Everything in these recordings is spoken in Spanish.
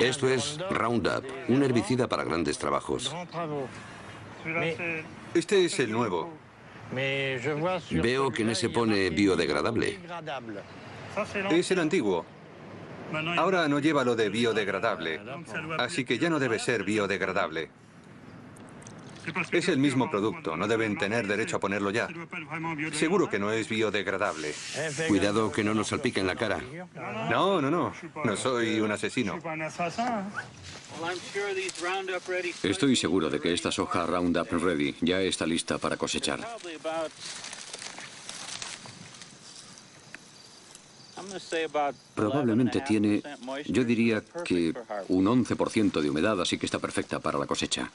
Esto es Roundup, un herbicida para grandes trabajos. Este es el nuevo. Veo que en ese pone biodegradable. Es el antiguo. Ahora no lleva lo de biodegradable, así que ya no debe ser biodegradable. Es el mismo producto, no deben tener derecho a ponerlo ya. Seguro que no es biodegradable. Cuidado que no nos salpique en la cara. No, no, no. No soy un asesino. Estoy seguro de que esta soja Roundup Ready ya está lista para cosechar. Probablemente tiene, yo diría que un 11% de humedad, así que está perfecta para la cosecha.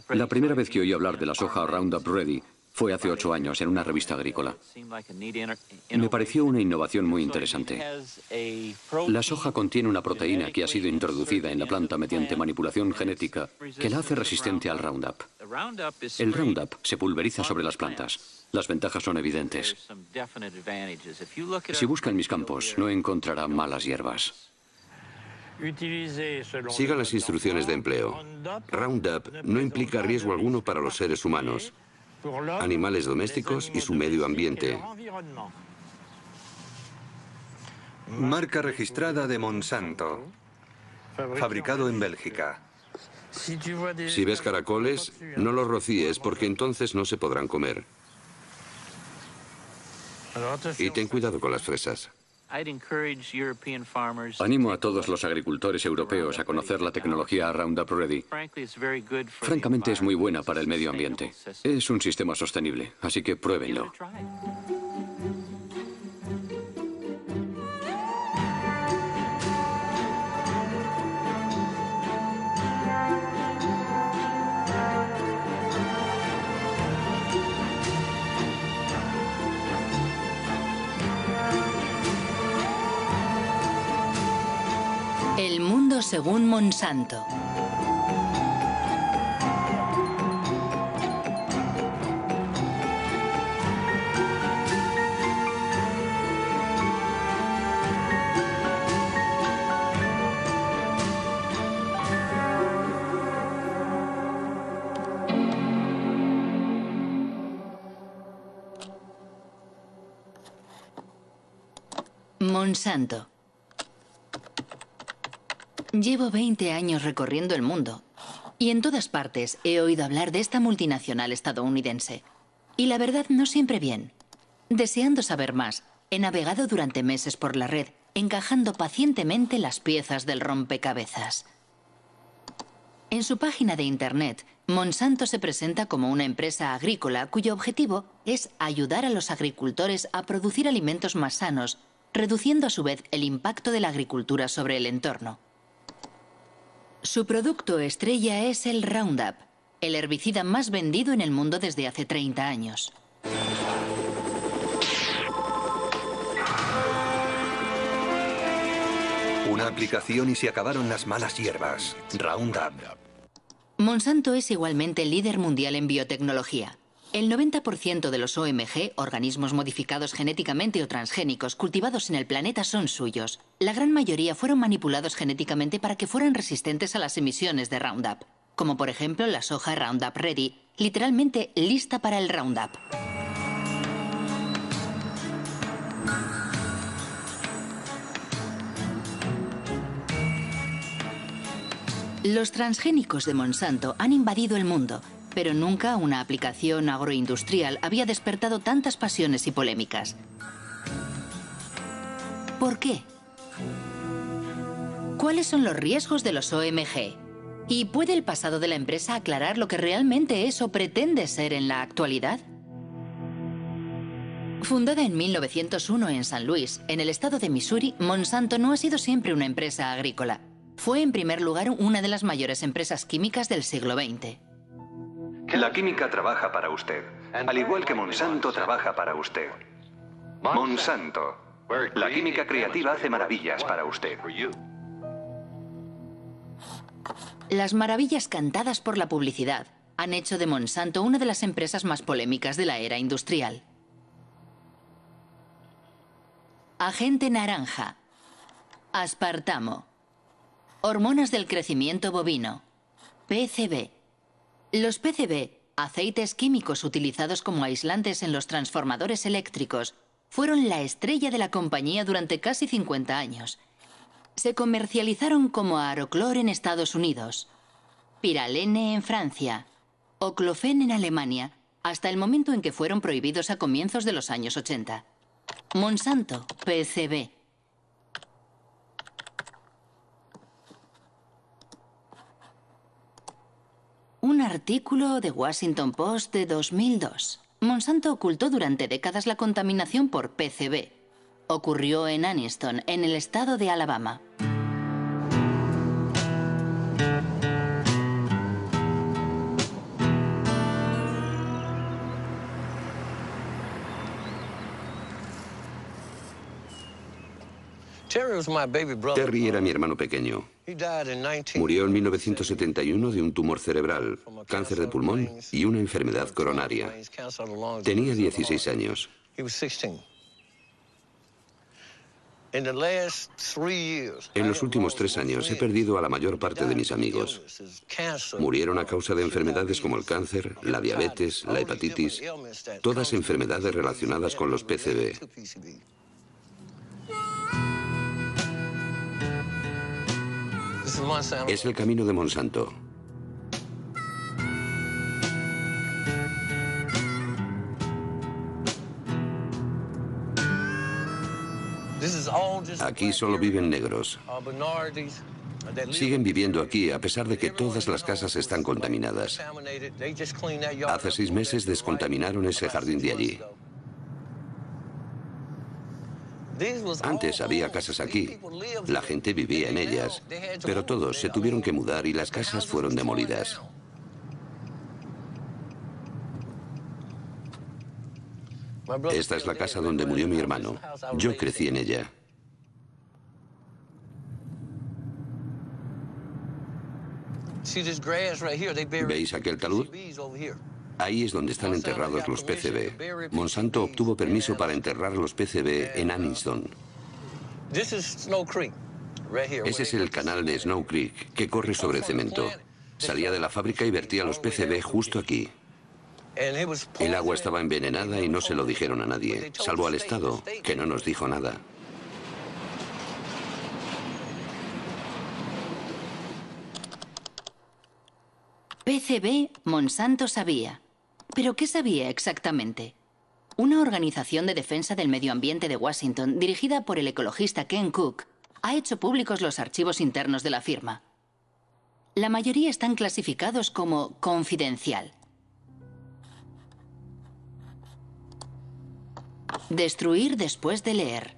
La primera vez que oí hablar de la soja Roundup Ready fue hace 8 años en una revista agrícola. Me pareció una innovación muy interesante. La soja contiene una proteína que ha sido introducida en la planta mediante manipulación genética que la hace resistente al Roundup. El Roundup se pulveriza sobre las plantas. Las ventajas son evidentes. Si busca en mis campos, no encontrará malas hierbas. Siga las instrucciones de empleo. Roundup no implica riesgo alguno para los seres humanos, animales domésticos y su medio ambiente. Marca registrada de Monsanto. Fabricado en Bélgica. Si ves caracoles, no los rocíes porque entonces no se podrán comer. Y ten cuidado con las fresas. Animo a todos los agricultores europeos a conocer la tecnología Roundup Ready. Francamente es muy buena para el medio ambiente. Es un sistema sostenible, así que pruébenlo. El mundo según Monsanto. Monsanto. Llevo 20 años recorriendo el mundo y en todas partes he oído hablar de esta multinacional estadounidense. Y la verdad no siempre bien. Deseando saber más, he navegado durante meses por la red, encajando pacientemente las piezas del rompecabezas. En su página de internet, Monsanto se presenta como una empresa agrícola cuyo objetivo es ayudar a los agricultores a producir alimentos más sanos, reduciendo a su vez el impacto de la agricultura sobre el entorno. Su producto estrella es el Roundup, el herbicida más vendido en el mundo desde hace 30 años. Una aplicación y se acabaron las malas hierbas. Roundup. Monsanto es igualmente líder mundial en biotecnología. El 90% de los OMG, organismos modificados genéticamente o transgénicos, cultivados en el planeta son suyos. La gran mayoría fueron manipulados genéticamente para que fueran resistentes a las emisiones de Roundup, como por ejemplo la soja Roundup Ready, literalmente lista para el Roundup. Los transgénicos de Monsanto han invadido el mundo, pero nunca una aplicación agroindustrial había despertado tantas pasiones y polémicas. ¿Por qué? ¿Cuáles son los riesgos de los OMG? ¿Y puede el pasado de la empresa aclarar lo que realmente es o pretende ser en la actualidad? Fundada en 1901 en San Luis, en el estado de Missouri, Monsanto no ha sido siempre una empresa agrícola. Fue en primer lugar una de las mayores empresas químicas del siglo XX. La química trabaja para usted, al igual que Monsanto trabaja para usted. Monsanto. La química creativa hace maravillas para usted. Las maravillas cantadas por la publicidad han hecho de Monsanto una de las empresas más polémicas de la era industrial. Agente naranja, aspartamo, Hormonas del crecimiento bovino. PCB. Los PCB, aceites químicos utilizados como aislantes en los transformadores eléctricos, fueron la estrella de la compañía durante casi 50 años. Se comercializaron como Aroclor en Estados Unidos, Pyralene en Francia, Oclofen en Alemania, hasta el momento en que fueron prohibidos a comienzos de los años 80. Monsanto, PCB. Un artículo de Washington Post de 2002. Monsanto ocultó durante décadas la contaminación por PCB. Ocurrió en Anniston, en el estado de Alabama. Terry era mi hermano pequeño. Murió en 1971 de un tumor cerebral, cáncer de pulmón y una enfermedad coronaria. Tenía 16 años. En los últimos 3 años he perdido a la mayor parte de mis amigos. Murieron a causa de enfermedades como el cáncer, la diabetes, la hepatitis, todas enfermedades relacionadas con los PCB. Es el camino de Monsanto. Aquí solo viven negros. Siguen viviendo aquí a pesar de que todas las casas están contaminadas. Hace 6 meses descontaminaron ese jardín de allí. Antes había casas aquí, la gente vivía en ellas, pero todos se tuvieron que mudar y las casas fueron demolidas. Esta es la casa donde murió mi hermano. Yo crecí en ella. ¿Veis aquel talud? Ahí es donde están enterrados los PCB. Monsanto obtuvo permiso para enterrar los PCB en Anniston. Ese es el canal de Snow Creek, que corre sobre cemento. Salía de la fábrica y vertía los PCB justo aquí. El agua estaba envenenada y no se lo dijeron a nadie, salvo al Estado, que no nos dijo nada. PCB, Monsanto sabía. ¿Pero qué sabía exactamente? Una organización de defensa del medio ambiente de Washington, dirigida por el ecologista Ken Cook, ha hecho públicos los archivos internos de la firma. La mayoría están clasificados como confidencial. Destruir después de leer.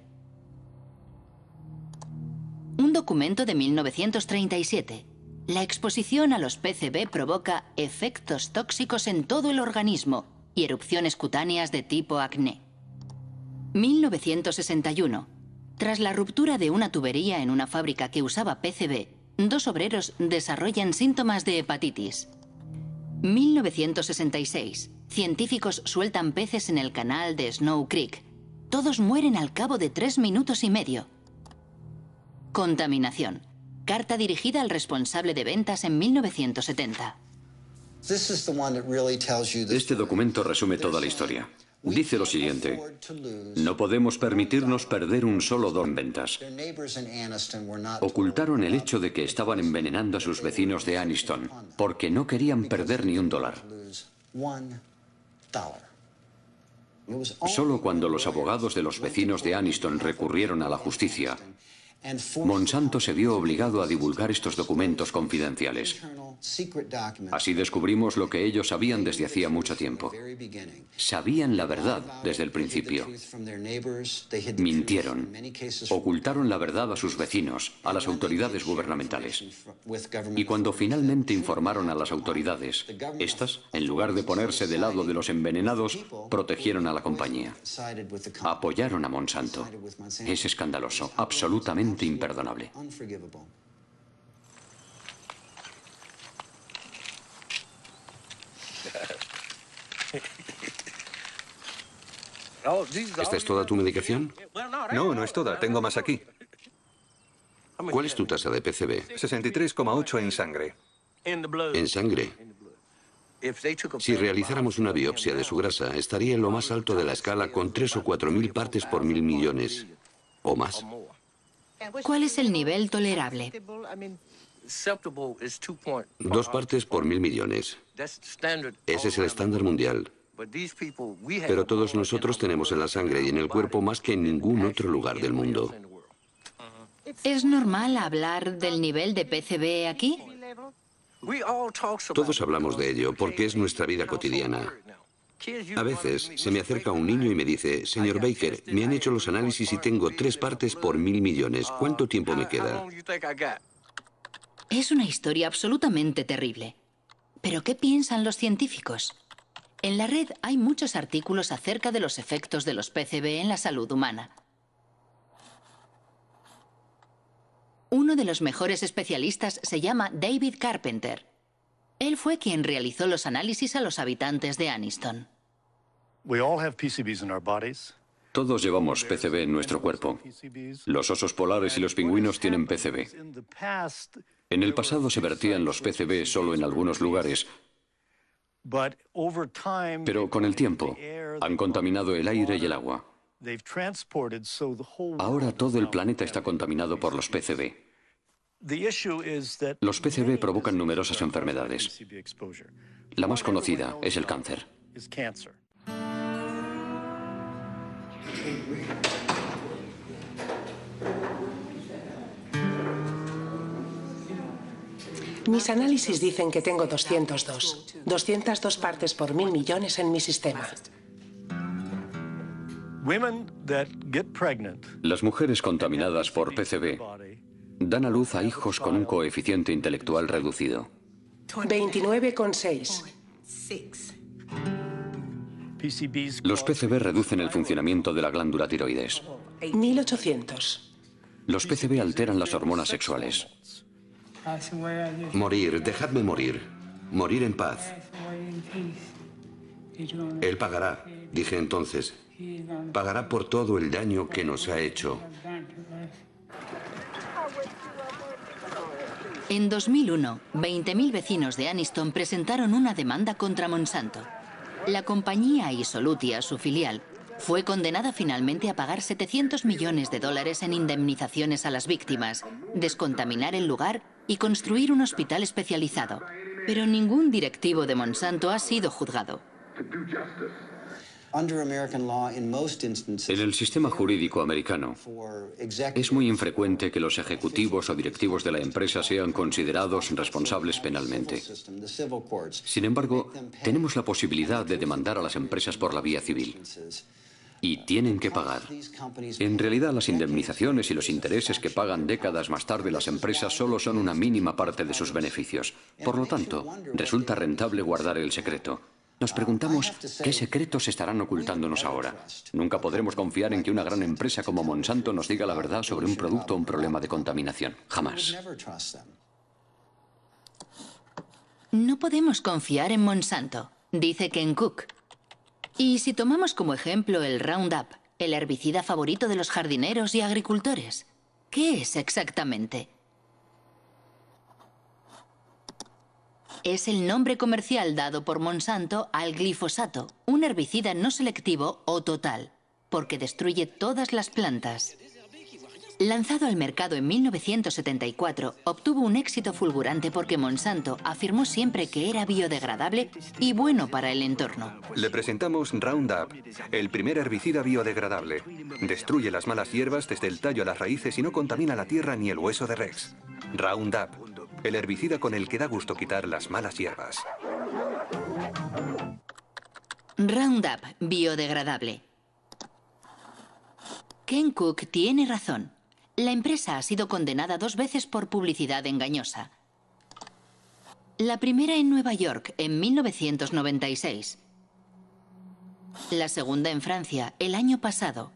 Un documento de 1937. La exposición a los PCB provoca efectos tóxicos en todo el organismo y erupciones cutáneas de tipo acné. 1961. Tras la ruptura de una tubería en una fábrica que usaba PCB, 2 obreros desarrollan síntomas de hepatitis. 1966. Científicos sueltan peces en el canal de Snow Creek. Todos mueren al cabo de 3 minutos y medio. Contaminación. Carta dirigida al responsable de ventas en 1970. Este documento resume toda la historia. Dice lo siguiente: no podemos permitirnos perder un solo $1 en ventas. Ocultaron el hecho de que estaban envenenando a sus vecinos de Anniston, porque no querían perder ni $1. Solo cuando los abogados de los vecinos de Anniston recurrieron a la justicia, Monsanto se vio obligado a divulgar estos documentos confidenciales. Así descubrimos lo que ellos sabían desde hacía mucho tiempo. Sabían la verdad desde el principio. Mintieron. Ocultaron la verdad a sus vecinos, a las autoridades gubernamentales. Y cuando finalmente informaron a las autoridades, estas, en lugar de ponerse del lado de los envenenados, protegieron a la compañía. Apoyaron a Monsanto. Es escandaloso, absolutamente imperdonable. ¿Esta es toda tu medicación? No, no es toda. Tengo más aquí. ¿Cuál es tu tasa de PCB? 63,8 en sangre. En sangre. Si realizáramos una biopsia de su grasa, estaría en lo más alto de la escala con 3 o 4 mil partes por 1.000 millones. ¿O más? ¿Cuál es el nivel tolerable? 2 partes por 1.000 millones. Ese es el estándar mundial. Pero todos nosotros tenemos en la sangre y en el cuerpo más que en ningún otro lugar del mundo. ¿Es normal hablar del nivel de PCB aquí? Todos hablamos de ello porque es nuestra vida cotidiana. A veces se me acerca un niño y me dice, señor Baker, me han hecho los análisis y tengo 3 partes por 1.000 millones. ¿Cuánto tiempo me queda? Es una historia absolutamente terrible. ¿Pero qué piensan los científicos? En la red hay muchos artículos acerca de los efectos de los PCB en la salud humana. Uno de los mejores especialistas se llama David Carpenter. Él fue quien realizó los análisis a los habitantes de Anniston. Todos llevamos PCB en nuestro cuerpo. Los osos polares y los pingüinos tienen PCB. En el pasado se vertían los PCB solo en algunos lugares, pero con el tiempo han contaminado el aire y el agua. Ahora todo el planeta está contaminado por los PCB. Los PCB provocan numerosas enfermedades. La más conocida es el cáncer. Mis análisis dicen que tengo 202 partes por 1.000 millones en mi sistema. Las mujeres contaminadas por PCB dan a luz a hijos con un coeficiente intelectual reducido. 29,6. Los PCB reducen el funcionamiento de la glándula tiroides. 1.800. Los PCB alteran las hormonas sexuales. Morir, dejadme morir. Morir en paz. Él pagará, dije entonces. Pagará por todo el daño que nos ha hecho. En 2001, 20.000 vecinos de Anniston presentaron una demanda contra Monsanto. La compañía Isolutia, su filial, fue condenada finalmente a pagar $700 millones en indemnizaciones a las víctimas, descontaminar el lugar y construir un hospital especializado. Pero ningún directivo de Monsanto ha sido juzgado. En el sistema jurídico americano, es muy infrecuente que los ejecutivos o directivos de la empresa sean considerados responsables penalmente. Sin embargo, tenemos la posibilidad de demandar a las empresas por la vía civil. Y tienen que pagar. En realidad, las indemnizaciones y los intereses que pagan décadas más tarde las empresas solo son una mínima parte de sus beneficios. Por lo tanto, resulta rentable guardar el secreto. Nos preguntamos qué secretos estarán ocultándonos ahora. Nunca podremos confiar en que una gran empresa como Monsanto nos diga la verdad sobre un producto o un problema de contaminación. Jamás. No podemos confiar en Monsanto, dice Ken Cook. Y si tomamos como ejemplo el Roundup, el herbicida favorito de los jardineros y agricultores, ¿qué es exactamente? Es el nombre comercial dado por Monsanto al glifosato, un herbicida no selectivo o total, porque destruye todas las plantas. Lanzado al mercado en 1974, obtuvo un éxito fulgurante porque Monsanto afirmó siempre que era biodegradable y bueno para el entorno. Le presentamos Roundup, el primer herbicida biodegradable. Destruye las malas hierbas desde el tallo a las raíces y no contamina la tierra ni el hueso de Rex. Roundup, el herbicida con el que da gusto quitar las malas hierbas. Roundup, biodegradable. Ken Cook tiene razón. La empresa ha sido condenada 2 veces por publicidad engañosa. La primera en Nueva York, en 1996. La segunda en Francia, el año pasado.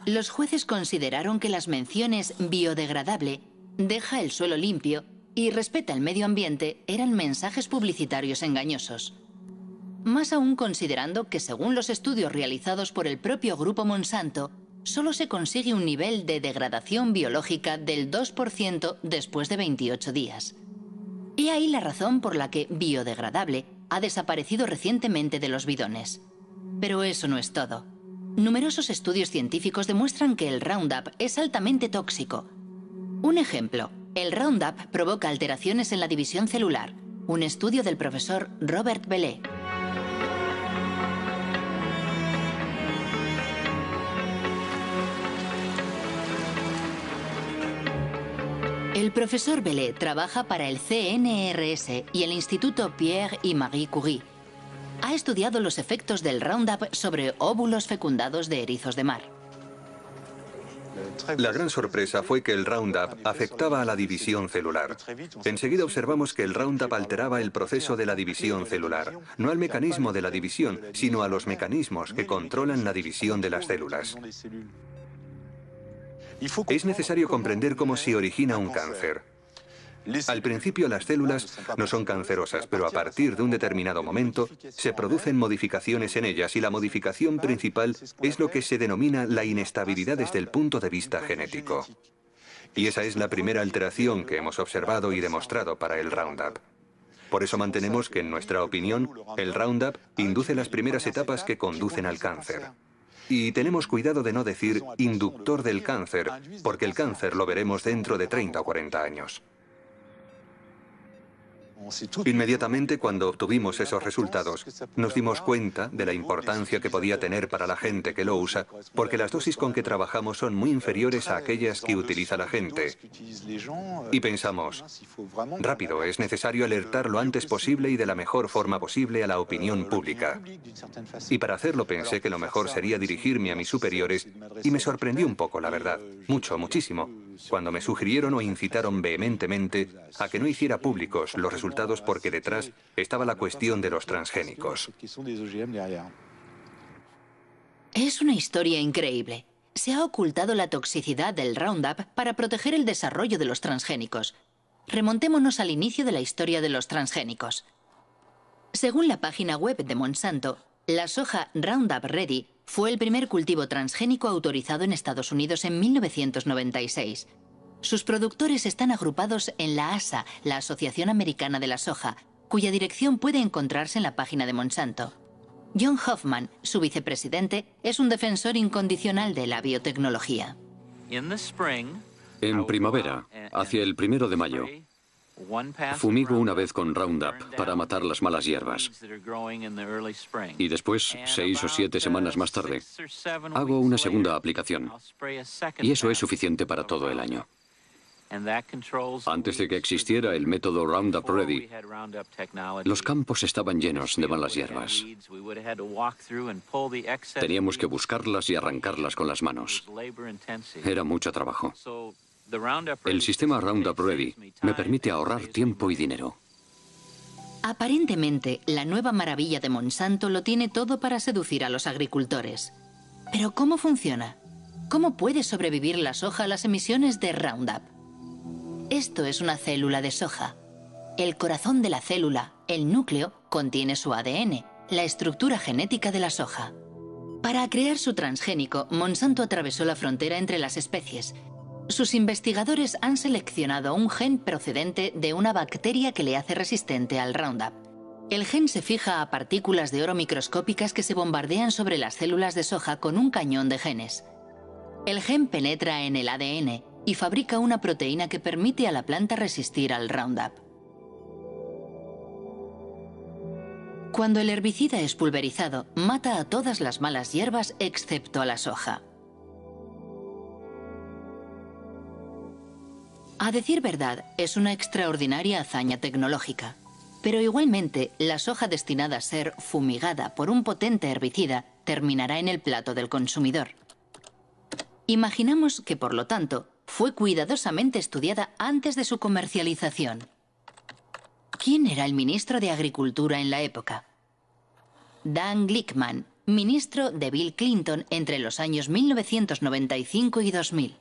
Los jueces consideraron que las menciones biodegradable, deja el suelo limpio y respeta el medio ambiente eran mensajes publicitarios engañosos. Más aún considerando que según los estudios realizados por el propio grupo Monsanto, solo se consigue un nivel de degradación biológica del 2% después de 28 días. He ahí la razón por la que biodegradable ha desaparecido recientemente de los bidones. Pero eso no es todo. Numerosos estudios científicos demuestran que el Roundup es altamente tóxico. Un ejemplo, el Roundup provoca alteraciones en la división celular. Un estudio del profesor Robert Bellet. El profesor Bellet trabaja para el CNRS y el Instituto Pierre y Marie Curie. Ha estudiado los efectos del Roundup sobre óvulos fecundados de erizos de mar. La gran sorpresa fue que el Roundup afectaba a la división celular. Enseguida observamos que el Roundup alteraba el proceso de la división celular, no al mecanismo de la división, sino a los mecanismos que controlan la división de las células. Es necesario comprender cómo se origina un cáncer. Al principio las células no son cancerosas, pero a partir de un determinado momento se producen modificaciones en ellas y la modificación principal es lo que se denomina la inestabilidad desde el punto de vista genético. Y esa es la primera alteración que hemos observado y demostrado para el Roundup. Por eso mantenemos que, en nuestra opinión, el Roundup induce las primeras etapas que conducen al cáncer. Y tenemos cuidado de no decir inductor del cáncer, porque el cáncer lo veremos dentro de 30 o 40 años. Inmediatamente cuando obtuvimos esos resultados, nos dimos cuenta de la importancia que podía tener para la gente que lo usa, porque las dosis con que trabajamos son muy inferiores a aquellas que utiliza la gente. Y pensamos, rápido, es necesario alertar lo antes posible y de la mejor forma posible a la opinión pública. Y para hacerlo pensé que lo mejor sería dirigirme a mis superiores y me sorprendió un poco, la verdad, muchísimo, cuando me sugirieron o incitaron vehementemente a que no hiciera públicos los resultados porque detrás estaba la cuestión de los transgénicos. Es una historia increíble. Se ha ocultado la toxicidad del Roundup para proteger el desarrollo de los transgénicos. Remontémonos al inicio de la historia de los transgénicos. Según la página web de Monsanto, la soja Roundup Ready fue el primer cultivo transgénico autorizado en Estados Unidos en 1996. Sus productores están agrupados en la ASA, la Asociación Americana de la Soja, cuya dirección puede encontrarse en la página de Monsanto. John Hoffman, su vicepresidente, es un defensor incondicional de la biotecnología. En primavera, hacia el 1 de mayo, fumigo una vez con Roundup para matar las malas hierbas. Y después, 6 o 7 semanas más tarde, hago una segunda aplicación. Y eso es suficiente para todo el año. Antes de que existiera el método Roundup Ready, los campos estaban llenos de malas hierbas. Teníamos que buscarlas y arrancarlas con las manos. Era mucho trabajo. El sistema Roundup Ready me permite ahorrar tiempo y dinero. Aparentemente, la nueva maravilla de Monsanto lo tiene todo para seducir a los agricultores. Pero ¿cómo funciona? ¿Cómo puede sobrevivir la soja a las emisiones de Roundup? Esto es una célula de soja. El corazón de la célula, el núcleo, contiene su ADN, la estructura genética de la soja. Para crear su transgénico, Monsanto atravesó la frontera entre las especies. Sus investigadores han seleccionado un gen procedente de una bacteria que le hace resistente al Roundup. El gen se fija a partículas de oro microscópicas que se bombardean sobre las células de soja con un cañón de genes. El gen penetra en el ADN y fabrica una proteína que permite a la planta resistir al Roundup. Cuando el herbicida es pulverizado, mata a todas las malas hierbas excepto a la soja. A decir verdad, es una extraordinaria hazaña tecnológica. Pero igualmente, la soja destinada a ser fumigada por un potente herbicida terminará en el plato del consumidor. Imaginamos que, por lo tanto, fue cuidadosamente estudiada antes de su comercialización. ¿Quién era el ministro de Agricultura en la época? Dan Glickman, ministro de Bill Clinton entre los años 1995 y 2000.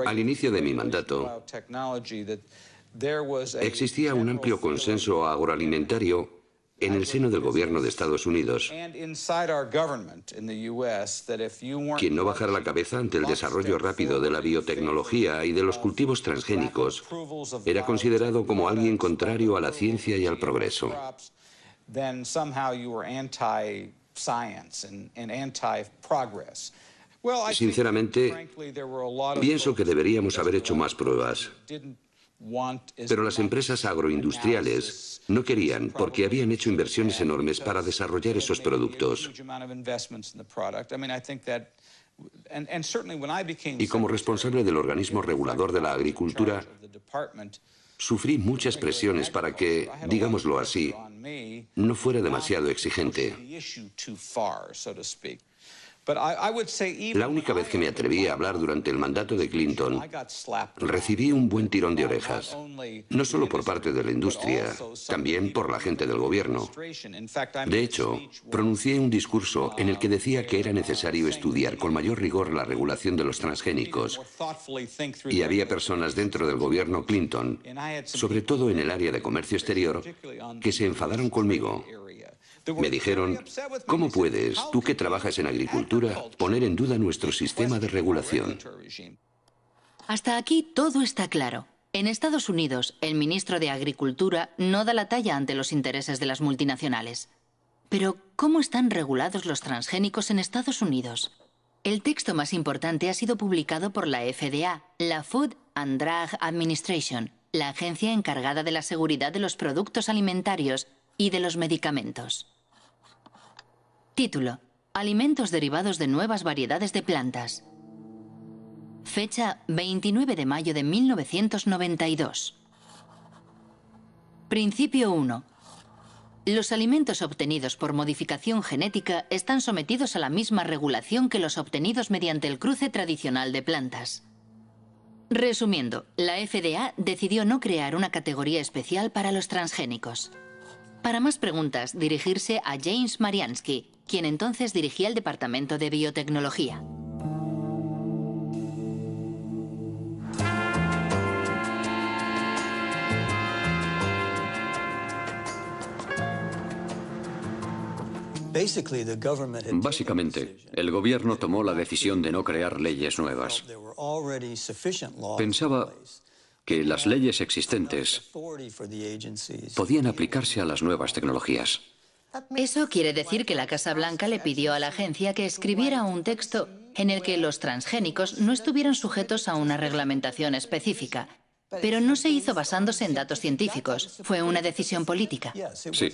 Al inicio de mi mandato, Existía un amplio consenso agroalimentario en el seno del gobierno de Estados Unidos. Quien no bajara la cabeza ante el desarrollo rápido de la biotecnología y de los cultivos transgénicos era considerado como alguien contrario a la ciencia y al progreso. Sinceramente, pienso que deberíamos haber hecho más pruebas. Pero las empresas agroindustriales no querían porque habían hecho inversiones enormes para desarrollar esos productos. Y como responsable del organismo regulador de la agricultura, sufrí muchas presiones para que, digámoslo así, no fuera demasiado exigente. La única vez que me atreví a hablar durante el mandato de Clinton, recibí un buen tirón de orejas, no solo por parte de la industria, también por la gente del gobierno. De hecho, pronuncié un discurso en el que decía que era necesario estudiar con mayor rigor la regulación de los transgénicos. Y había personas dentro del gobierno Clinton, sobre todo en el área de comercio exterior, que se enfadaron conmigo. Me dijeron, ¿cómo puedes, tú que trabajas en agricultura, poner en duda nuestro sistema de regulación? Hasta aquí todo está claro. En Estados Unidos, el ministro de Agricultura no da la talla ante los intereses de las multinacionales. Pero, ¿cómo están regulados los transgénicos en Estados Unidos? El texto más importante ha sido publicado por la FDA, la Food and Drug Administration, la agencia encargada de la seguridad de los productos alimentarios y de los medicamentos. Título: Alimentos derivados de nuevas variedades de plantas. Fecha: 29 de mayo de 1992. Principio 1. Los alimentos obtenidos por modificación genética están sometidos a la misma regulación que los obtenidos mediante el cruce tradicional de plantas. Resumiendo, la FDA decidió no crear una categoría especial para los transgénicos. Para más preguntas, dirigirse a James Mariansky, quien entonces dirigía el Departamento de Biotecnología. Básicamente, el gobierno tomó la decisión de no crear leyes nuevas. Pensaba que las leyes existentes podían aplicarse a las nuevas tecnologías. Eso quiere decir que la Casa Blanca le pidió a la agencia que escribiera un texto en el que los transgénicos no estuvieran sujetos a una reglamentación específica. Pero no se hizo basándose en datos científicos. Fue una decisión política. Sí,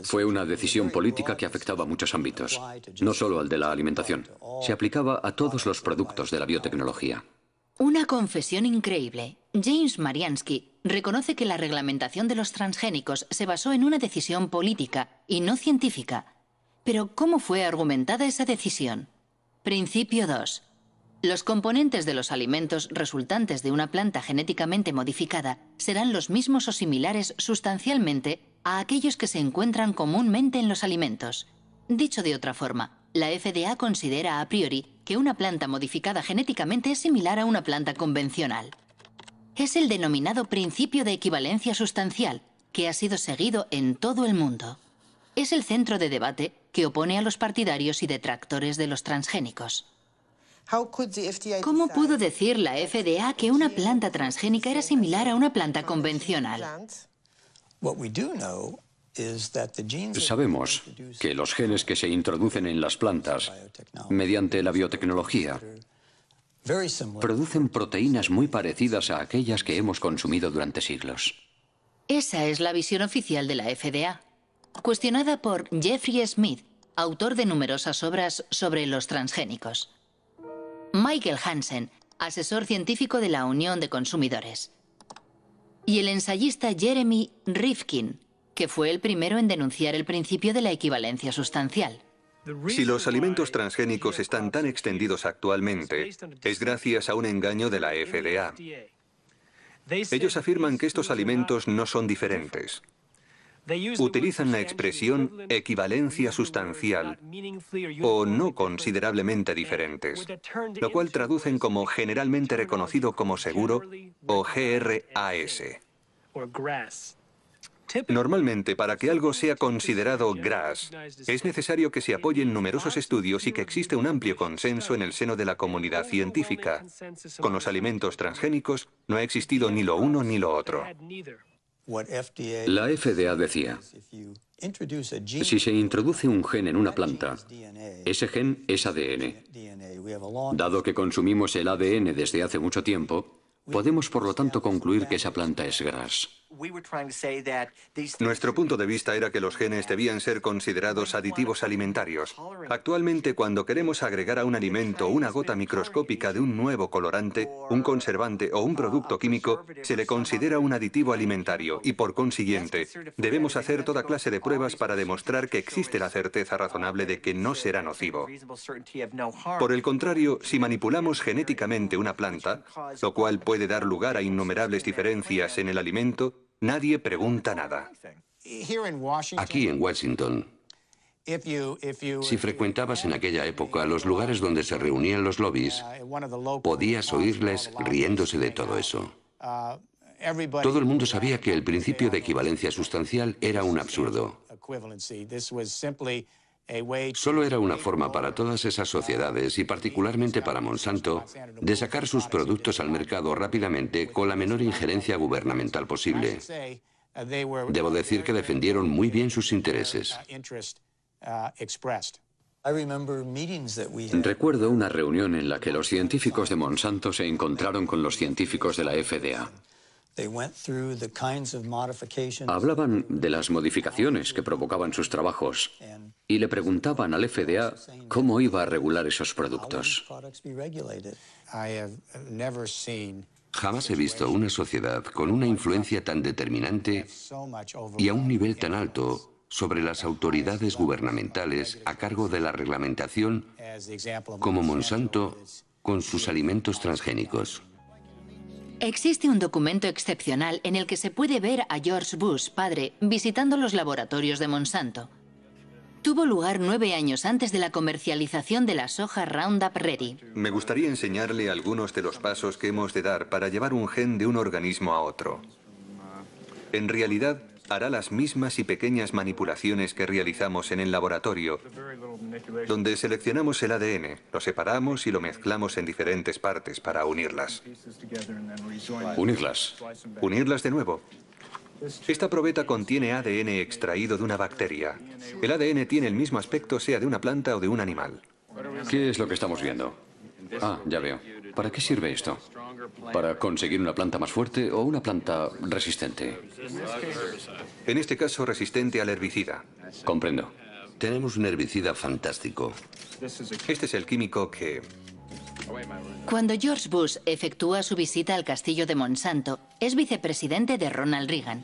fue una decisión política que afectaba a muchos ámbitos, no solo al de la alimentación. Se aplicaba a todos los productos de la biotecnología. Una confesión increíble. James Mariansky reconoce que la reglamentación de los transgénicos se basó en una decisión política y no científica. Pero, ¿cómo fue argumentada esa decisión? Principio 2. Los componentes de los alimentos resultantes de una planta genéticamente modificada serán los mismos o similares sustancialmente a aquellos que se encuentran comúnmente en los alimentos. Dicho de otra forma, la FDA considera a priori que una planta modificada genéticamente es similar a una planta convencional. Es el denominado principio de equivalencia sustancial, que ha sido seguido en todo el mundo. Es el centro de debate que opone a los partidarios y detractores de los transgénicos. ¿Cómo pudo decir la FDA que una planta transgénica era similar a una planta convencional? Sabemos que los genes que se introducen en las plantas mediante la biotecnología producen proteínas muy parecidas a aquellas que hemos consumido durante siglos. Esa es la visión oficial de la FDA, cuestionada por Jeffrey Smith, autor de numerosas obras sobre los transgénicos. Michael Hansen, asesor científico de la Unión de Consumidores. Y el ensayista Jeremy Rifkin, que fue el primero en denunciar el principio de la equivalencia sustancial. Si los alimentos transgénicos están tan extendidos actualmente, es gracias a un engaño de la FDA. Ellos afirman que estos alimentos no son diferentes. Utilizan la expresión equivalencia sustancial o no considerablemente diferentes, lo cual traducen como generalmente reconocido como seguro o GRAS. Normalmente, para que algo sea considerado GRAS, es necesario que se apoyen numerosos estudios y que existe un amplio consenso en el seno de la comunidad científica. Con los alimentos transgénicos no ha existido ni lo uno ni lo otro. La FDA decía, si se introduce un gen en una planta, ese gen es ADN. Dado que consumimos el ADN desde hace mucho tiempo, podemos por lo tanto concluir que esa planta es GRAS. Nuestro punto de vista era que los genes debían ser considerados aditivos alimentarios. Actualmente, cuando queremos agregar a un alimento una gota microscópica de un nuevo colorante, un conservante o un producto químico, se le considera un aditivo alimentario y, por consiguiente, debemos hacer toda clase de pruebas para demostrar que existe la certeza razonable de que no será nocivo. Por el contrario, si manipulamos genéticamente una planta, lo cual puede dar lugar a innumerables diferencias en el alimento, nadie pregunta nada. Aquí en Washington, si frecuentabas en aquella época los lugares donde se reunían los lobbies, podías oírles riéndose de todo eso. Todo el mundo sabía que el principio de equivalencia sustancial era un absurdo. Solo era una forma para todas esas sociedades, y particularmente para Monsanto, de sacar sus productos al mercado rápidamente con la menor injerencia gubernamental posible. Debo decir que defendieron muy bien sus intereses. Recuerdo una reunión en la que los científicos de Monsanto se encontraron con los científicos de la FDA. Hablaban de las modificaciones que provocaban sus trabajos y le preguntaban al FDA cómo iba a regular esos productos. Jamás he visto una sociedad con una influencia tan determinante y a un nivel tan alto sobre las autoridades gubernamentales a cargo de la reglamentación como Monsanto con sus alimentos transgénicos. Existe un documento excepcional en el que se puede ver a George Bush, padre, visitando los laboratorios de Monsanto. Tuvo lugar 9 años antes de la comercialización de la soja Roundup Ready. Me gustaría enseñarle algunos de los pasos que hemos de dar para llevar un gen de un organismo a otro. En realidad, hará las mismas y pequeñas manipulaciones que realizamos en el laboratorio, donde seleccionamos el ADN, lo separamos y lo mezclamos en diferentes partes para unirlas. Unirlas. Unirlas de nuevo. Esta probeta contiene ADN extraído de una bacteria. El ADN tiene el mismo aspecto sea de una planta o de un animal. ¿Qué es lo que estamos viendo? Ah, ya veo. ¿Para qué sirve esto? ¿Para conseguir una planta más fuerte o una planta resistente? En este caso, resistente al herbicida. Comprendo. Tenemos un herbicida fantástico. Este es el químico que... Cuando George Bush efectúa su visita al castillo de Monsanto, es vicepresidente de Ronald Reagan.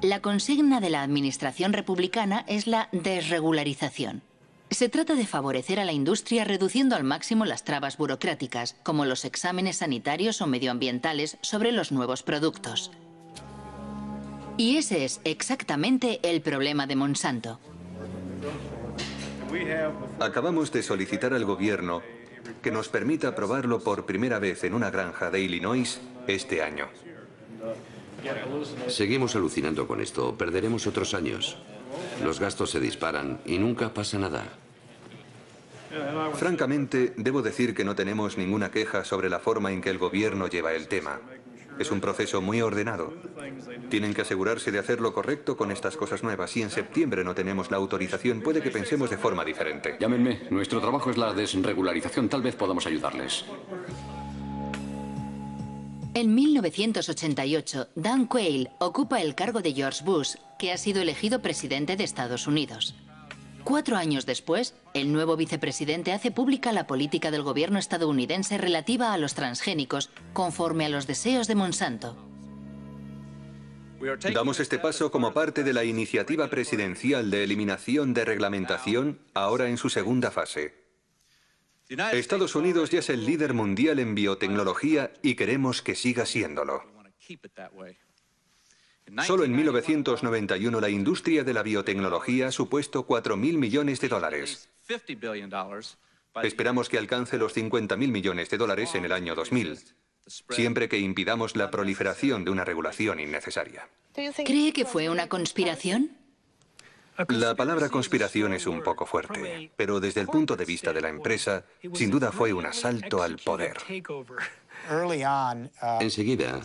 La consigna de la administración republicana es la desregularización. Se trata de favorecer a la industria reduciendo al máximo las trabas burocráticas, como los exámenes sanitarios o medioambientales sobre los nuevos productos. Y ese es exactamente el problema de Monsanto. Acabamos de solicitar al gobierno que nos permita probarlo por primera vez en una granja de Illinois este año. Seguimos alucinando con esto. Perderemos otros años. Los gastos se disparan y nunca pasa nada. Francamente, debo decir que no tenemos ninguna queja sobre la forma en que el gobierno lleva el tema. Es un proceso muy ordenado. Tienen que asegurarse de hacer lo correcto con estas cosas nuevas. Si en septiembre no tenemos la autorización, puede que pensemos de forma diferente. Llámenme. Nuestro trabajo es la desregularización. Tal vez podamos ayudarles. En 1988, Dan Quayle ocupa el cargo de George Bush, que ha sido elegido presidente de Estados Unidos. 4 años después, el nuevo vicepresidente hace pública la política del gobierno estadounidense relativa a los transgénicos, conforme a los deseos de Monsanto. Damos este paso como parte de la iniciativa presidencial de eliminación de reglamentación, ahora en su segunda fase. Estados Unidos ya es el líder mundial en biotecnología y queremos que siga siéndolo. Solo en 1991 la industria de la biotecnología ha supuesto 4.000 millones de dólares. Esperamos que alcance los 50.000 millones de dólares en el año 2000. siempre que impidamos la proliferación de una regulación innecesaria. ¿Cree que fue una conspiración? La palabra conspiración es un poco fuerte, pero desde el punto de vista de la empresa, sin duda fue un asalto al poder. Enseguida,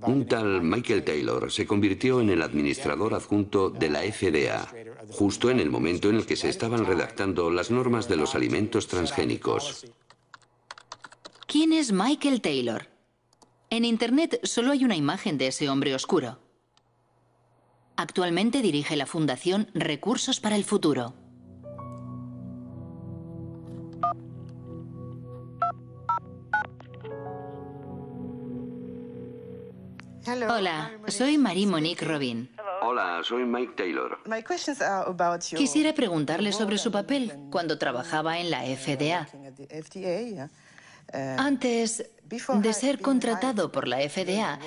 un tal Michael Taylor se convirtió en el administrador adjunto de la FDA, justo en el momento en el que se estaban redactando las normas de los alimentos transgénicos. ¿Quién es Michael Taylor? En Internet solo hay una imagen de ese hombre oscuro. Actualmente dirige la Fundación Recursos para el Futuro. Hola, soy Marie-Monique Robin. Hola, soy Mike Taylor. Quisiera preguntarle sobre su papel cuando trabajaba en la FDA. Antes de ser contratado por la FDA,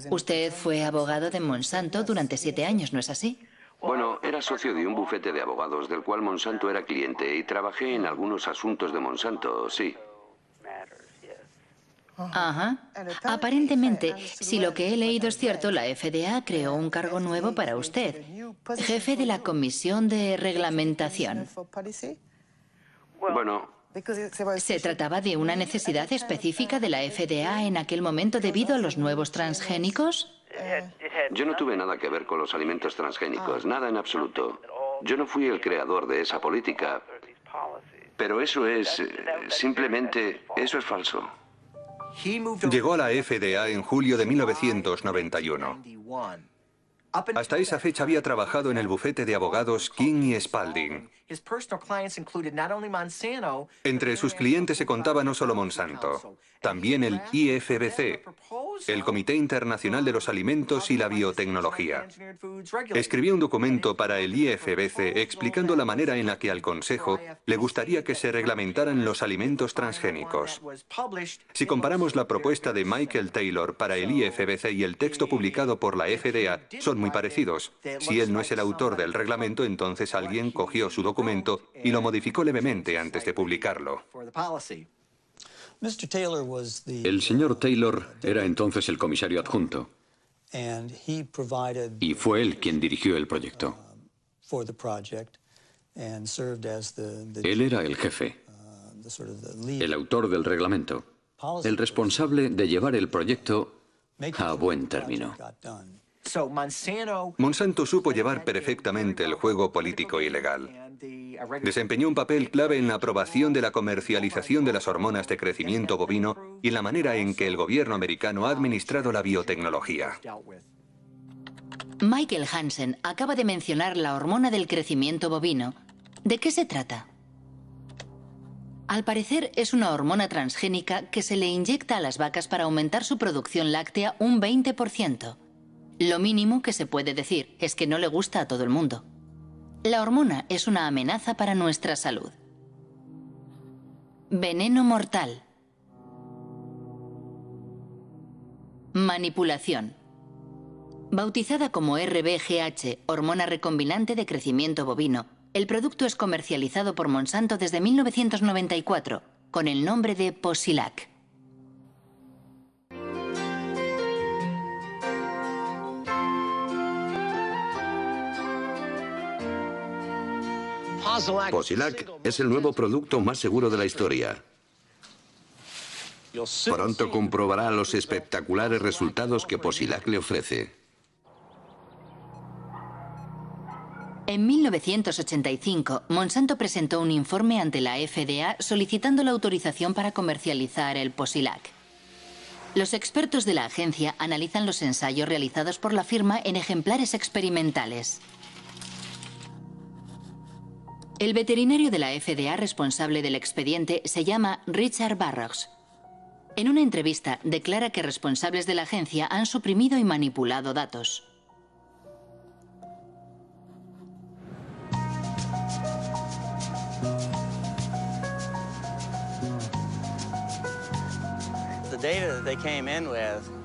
usted fue abogado de Monsanto durante 7 años, ¿no es así? Bueno, era socio de un bufete de abogados del cual Monsanto era cliente y trabajé en algunos asuntos de Monsanto, sí. Ajá. Aparentemente, si lo que he leído es cierto, la FDA creó un cargo nuevo para usted, jefe de la Comisión de Reglamentación. Bueno, ¿Se trataba de una necesidad específica de la FDA en aquel momento debido a los nuevos transgénicos? yo no tuve nada que ver con los alimentos transgénicos, nada en absoluto. Yo no fui el creador de esa política, pero eso es, simplemente, eso es falso. Llegó a la FDA en julio de 1991. Hasta esa fecha había trabajado en el bufete de abogados King y Spalding. Entre sus clientes se contaba no solo Monsanto, también el IFBC, el Comité Internacional de los Alimentos y la Biotecnología. Escribió un documento para el IFBC explicando la manera en la que al Consejo le gustaría que se reglamentaran los alimentos transgénicos. Si comparamos la propuesta de Michael Taylor para el IFBC y el texto publicado por la FDA, son muy parecidos. Si él no es el autor del reglamento, entonces alguien cogió su documento y lo modificó levemente antes de publicarlo. El señor Taylor era entonces el comisario adjunto y fue él quien dirigió el proyecto. Él era el jefe, el autor del reglamento, el responsable de llevar el proyecto a buen término. Monsanto supo llevar perfectamente el juego político y legal. Desempeñó un papel clave en la aprobación de la comercialización de las hormonas de crecimiento bovino y en la manera en que el gobierno americano ha administrado la biotecnología. Michael Hansen acaba de mencionar la hormona del crecimiento bovino. ¿De qué se trata? Al parecer es una hormona transgénica que se le inyecta a las vacas para aumentar su producción láctea un 20%. Lo mínimo que se puede decir es que no le gusta a todo el mundo. La hormona es una amenaza para nuestra salud. Veneno mortal. Manipulación. Bautizada como RBGH, hormona recombinante de crecimiento bovino, el producto es comercializado por Monsanto desde 1994 con el nombre de Posilac. Posilac es el nuevo producto más seguro de la historia. Pronto comprobará los espectaculares resultados que Posilac le ofrece. En 1985, Monsanto presentó un informe ante la FDA solicitando la autorización para comercializar el Posilac. Los expertos de la agencia analizan los ensayos realizados por la firma en ejemplares experimentales. El veterinario de la FDA responsable del expediente se llama Richard Barrows. En una entrevista declara que responsables de la agencia han suprimido y manipulado datos.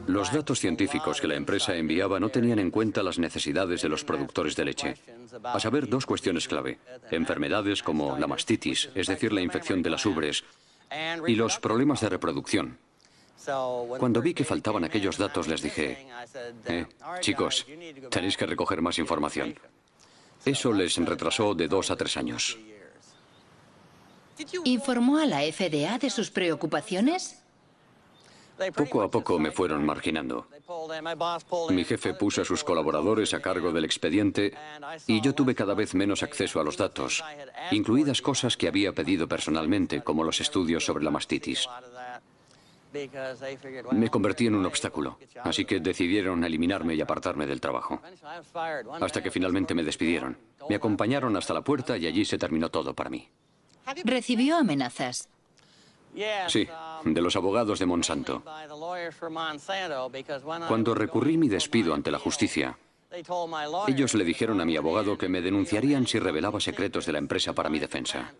Los datos científicos que la empresa enviaba no tenían en cuenta las necesidades de los productores de leche. A saber, 2 cuestiones clave. Enfermedades como la mastitis, es decir, la infección de las ubres, y los problemas de reproducción. Cuando vi que faltaban aquellos datos, les dije, chicos, tenéis que recoger más información. Eso les retrasó de 2 a 3 años. ¿Informó a la FDA de sus preocupaciones? Poco a poco me fueron marginando. Mi jefe puso a sus colaboradores a cargo del expediente y yo tuve cada vez menos acceso a los datos, incluidas cosas que había pedido personalmente, como los estudios sobre la mastitis. Me convertí en un obstáculo, así que decidieron eliminarme y apartarme del trabajo. Hasta que finalmente me despidieron. Me acompañaron hasta la puerta y allí se terminó todo para mí. ¿Recibió amenazas? Sí, de los abogados de Monsanto. Cuando recurrí mi despido ante la justicia, ellos le dijeron a mi abogado que me denunciarían si revelaba secretos de la empresa para mi defensa.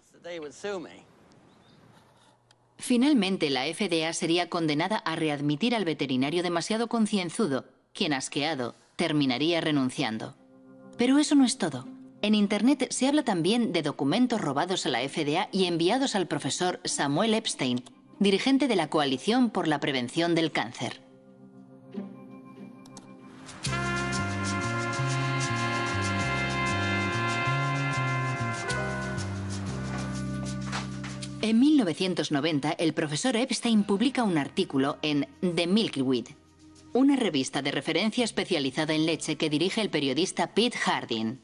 Finalmente, la FDA sería condenada a readmitir al veterinario demasiado concienzudo, quien, asqueado, terminaría renunciando. Pero eso no es todo. En Internet se habla también de documentos robados a la FDA y enviados al profesor Samuel Epstein, dirigente de la Coalición por la Prevención del Cáncer. En 1990, el profesor Epstein publica un artículo en The Milky Weed, una revista de referencia especializada en leche que dirige el periodista Pete Hardin.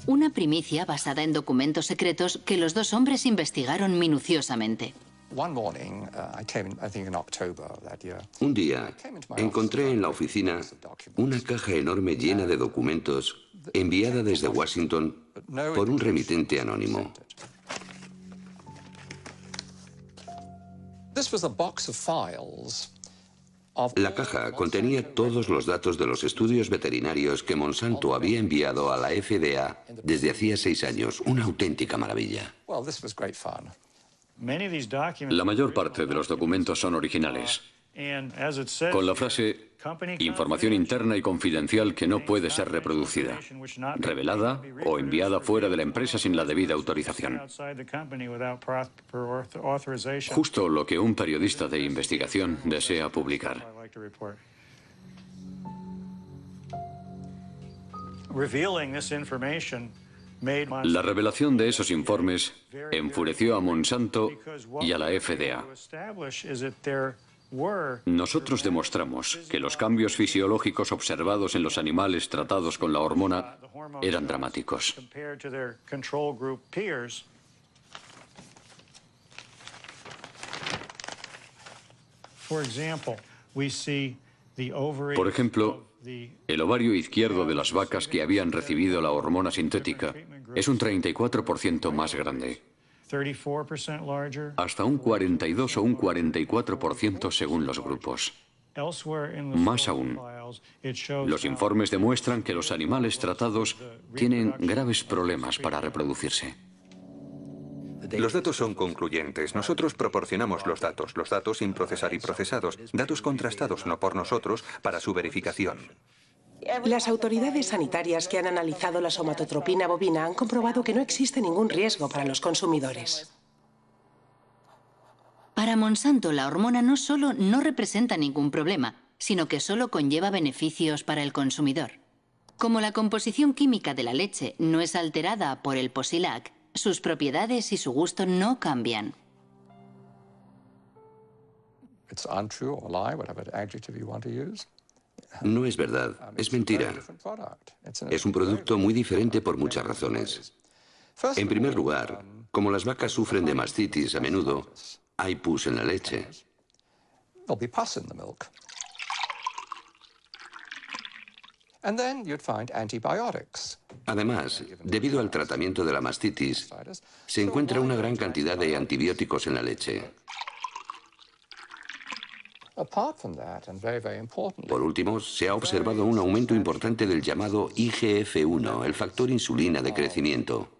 Una primicia basada en documentos secretos que los dos hombres investigaron minuciosamente. Un día encontré en la oficina una caja enorme llena de documentos enviada desde Washington por un remitente anónimo. La caja contenía todos los datos de los estudios veterinarios que Monsanto había enviado a la FDA desde hacía 6 años. Una auténtica maravilla. La mayor parte de los documentos son originales, con la frase información interna y confidencial que no puede ser reproducida, revelada o enviada fuera de la empresa sin la debida autorización. Justo lo que un periodista de investigación desea publicar. La revelación de esos informes enfureció a Monsanto y a la FDA. Nosotros demostramos que los cambios fisiológicos observados en los animales tratados con la hormona eran dramáticos. Por ejemplo, el ovario izquierdo de las vacas que habían recibido la hormona sintética es un 34% más grande. Hasta un 42 o un 44% según los grupos. Más aún, los informes demuestran que los animales tratados tienen graves problemas para reproducirse. Los datos son concluyentes. Nosotros proporcionamos los datos sin procesar y procesados, datos contrastados no por nosotros para su verificación. Las autoridades sanitarias que han analizado la somatotropina bovina han comprobado que no existe ningún riesgo para los consumidores. Para Monsanto, la hormona no solo no representa ningún problema, sino que solo conlleva beneficios para el consumidor. Como la composición química de la leche no es alterada por el Posilac, sus propiedades y su gusto no cambian. No es verdad, es mentira. Es un producto muy diferente por muchas razones. En primer lugar, como las vacas sufren de mastitis a menudo, hay pus en la leche. Además, debido al tratamiento de la mastitis, se encuentra una gran cantidad de antibióticos en la leche. Por último, se ha observado un aumento importante del llamado IGF-1, el factor insulina de crecimiento.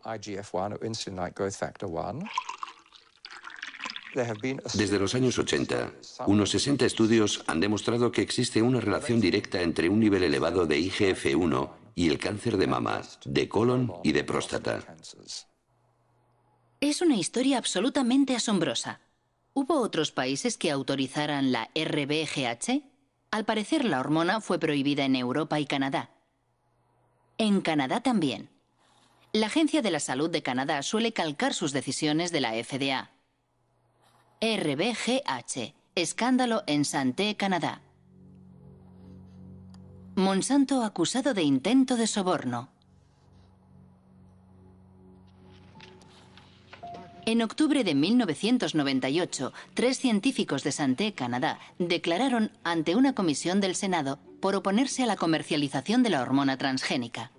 Desde los años 80, unos 60 estudios han demostrado que existe una relación directa entre un nivel elevado de IGF-1 y el cáncer de mama, de colon y de próstata. Es una historia absolutamente asombrosa. ¿Hubo otros países que autorizaran la RBGH? Al parecer, la hormona fue prohibida en Europa y Canadá. En Canadá también. La Agencia de la Salud de Canadá suele calcar sus decisiones de la FDA. RBGH. Escándalo en Santé, Canadá. Monsanto acusado de intento de soborno. En octubre de 1998, 3 científicos de Santé, Canadá, declararon ante una comisión del Senado por oponerse a la comercialización de la hormona transgénica.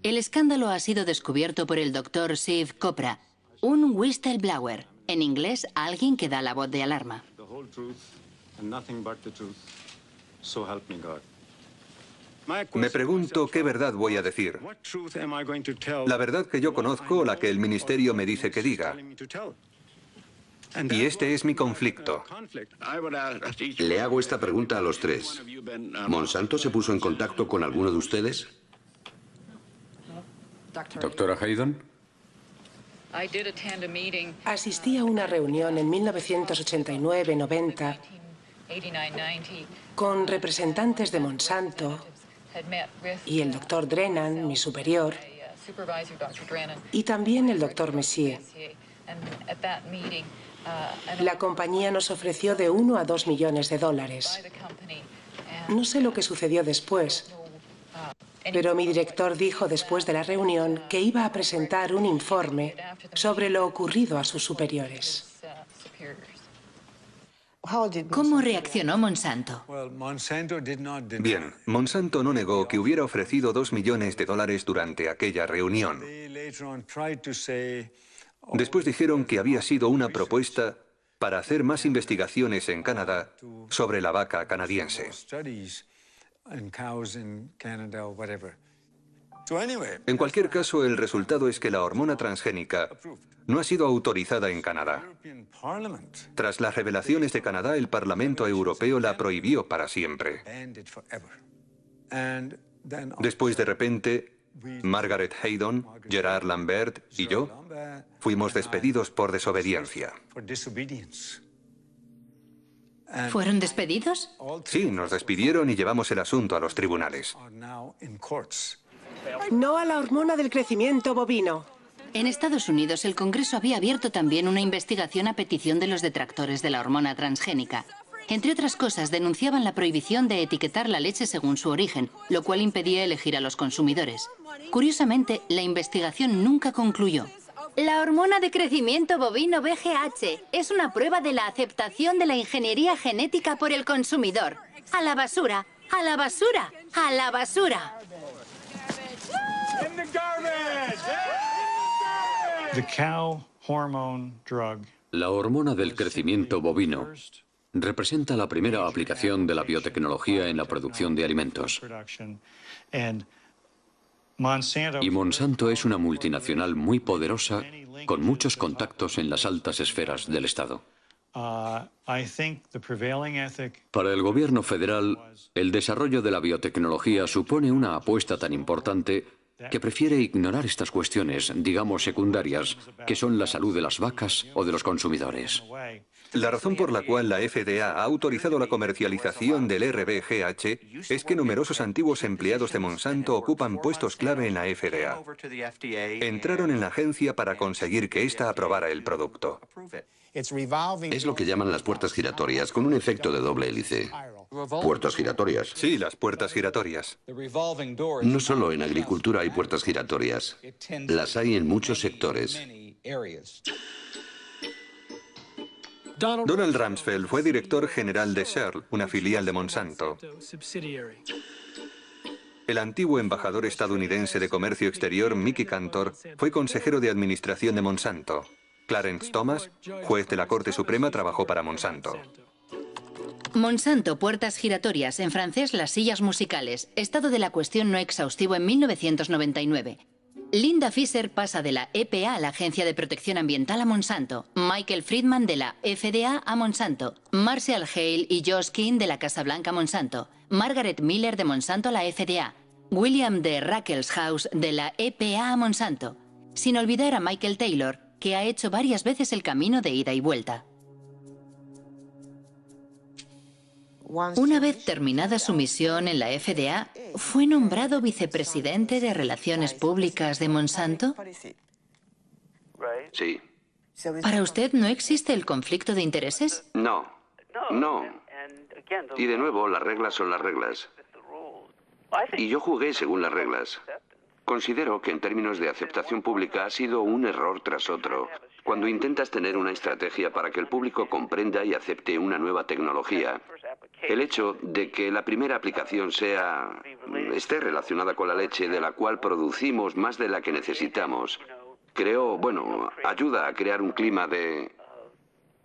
El escándalo ha sido descubierto por el Dr. Shiv Chopra, un whistleblower, en inglés, alguien que da la voz de alarma. Me pregunto qué verdad voy a decir. La verdad que yo conozco o la que el ministerio me dice que diga. Y este es mi conflicto. Le hago esta pregunta a los 3. ¿Monsanto se puso en contacto con alguno de ustedes? Doctora Haydon. Asistí a una reunión en 1989-90 con representantes de Monsanto y el doctor Drennan, mi superior, y también el doctor Messier. La compañía nos ofreció de 1 a 2 millones de dólares. No sé lo que sucedió después, pero mi director dijo después de la reunión que iba a presentar un informe sobre lo ocurrido a sus superiores. ¿Cómo reaccionó Monsanto? Bien, Monsanto no negó que hubiera ofrecido 2 millones de dólares durante aquella reunión. Después dijeron que había sido una propuesta para hacer más investigaciones en Canadá sobre la vaca canadiense. En cualquier caso, el resultado es que la hormona transgénica no ha sido autorizada en Canadá. Tras las revelaciones de Canadá, el Parlamento Europeo la prohibió para siempre. Después, de repente, Margaret Haydon, Gerard Lambert y yo fuimos despedidos por desobediencia. ¿Fueron despedidos? Sí, nos despidieron y llevamos el asunto a los tribunales. No a la hormona del crecimiento bovino. En Estados Unidos, el Congreso había abierto también una investigación a petición de los detractores de la hormona transgénica. Entre otras cosas, denunciaban la prohibición de etiquetar la leche según su origen, lo cual impedía elegir a los consumidores. Curiosamente, la investigación nunca concluyó. La hormona de crecimiento bovino BGH es una prueba de la aceptación de la ingeniería genética por el consumidor. ¡A la basura! ¡A la basura! ¡A la basura! La hormona del crecimiento bovino representa la primera aplicación de la biotecnología en la producción de alimentos. Y Monsanto es una multinacional muy poderosa con muchos contactos en las altas esferas del Estado. Para el gobierno federal, el desarrollo de la biotecnología supone una apuesta tan importante que prefiere ignorar estas cuestiones, digamos secundarias, que son la salud de las vacas o de los consumidores. La razón por la cual la FDA ha autorizado la comercialización del RBGH es que numerosos antiguos empleados de Monsanto ocupan puestos clave en la FDA. Entraron en la agencia para conseguir que ésta aprobara el producto. Es lo que llaman las puertas giratorias, con un efecto de doble hélice. ¿Puertas giratorias? Sí, las puertas giratorias. No solo en agricultura hay puertas giratorias. Las hay en muchos sectores. Donald Rumsfeld fue director general de Shell, una filial de Monsanto. El antiguo embajador estadounidense de Comercio Exterior, Mickey Cantor, fue consejero de administración de Monsanto. Clarence Thomas, juez de la Corte Suprema, trabajó para Monsanto. Monsanto, puertas giratorias, en francés las sillas musicales. Estado de la cuestión no exhaustivo en 1999. Linda Fisher pasa de la EPA a la Agencia de Protección Ambiental a Monsanto. Michael Friedman de la FDA a Monsanto. Marshall Hale y Josh King de la Casa Blanca a Monsanto. Margaret Miller de Monsanto a la FDA. William D. Ruckelshaus de la EPA a Monsanto. Sin olvidar a Michael Taylor, que ha hecho varias veces el camino de ida y vuelta. Una vez terminada su misión en la FDA, ¿fue nombrado vicepresidente de Relaciones Públicas de Monsanto? Sí. ¿Para usted no existe el conflicto de intereses? No. No. Y de nuevo, las reglas son las reglas. Y yo jugué según las reglas. Considero que en términos de aceptación pública ha sido un error tras otro. Cuando intentas tener una estrategia para que el público comprenda y acepte una nueva tecnología, el hecho de que la primera aplicación esté relacionada con la leche de la cual producimos más de la que necesitamos, ayuda a crear un clima de...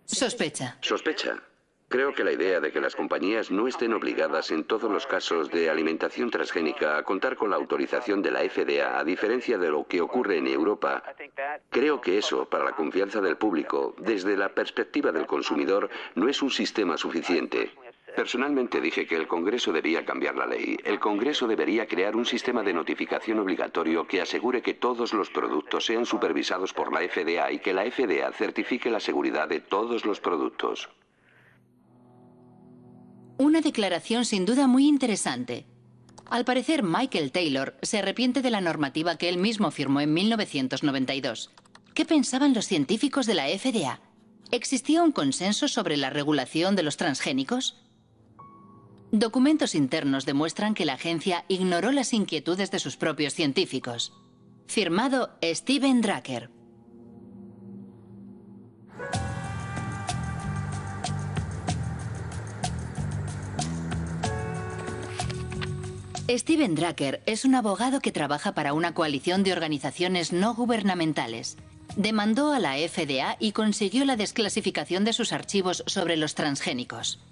Sospecha. Sospecha. Creo que la idea de que las compañías no estén obligadas en todos los casos de alimentación transgénica a contar con la autorización de la FDA, a diferencia de lo que ocurre en Europa, creo que eso, para la confianza del público, desde la perspectiva del consumidor, no es un sistema suficiente. Personalmente dije que el Congreso debía cambiar la ley. El Congreso debería crear un sistema de notificación obligatorio que asegure que todos los productos sean supervisados por la FDA y que la FDA certifique la seguridad de todos los productos. Una declaración sin duda muy interesante. Al parecer, Michael Taylor se arrepiente de la normativa que él mismo firmó en 1992. ¿Qué pensaban los científicos de la FDA? ¿Existía un consenso sobre la regulación de los transgénicos? Documentos internos demuestran que la agencia ignoró las inquietudes de sus propios científicos. Firmado Steven Drucker. Steven Drucker es un abogado que trabaja para una coalición de organizaciones no gubernamentales. Demandó a la FDA y consiguió la desclasificación de sus archivos sobre los transgénicos.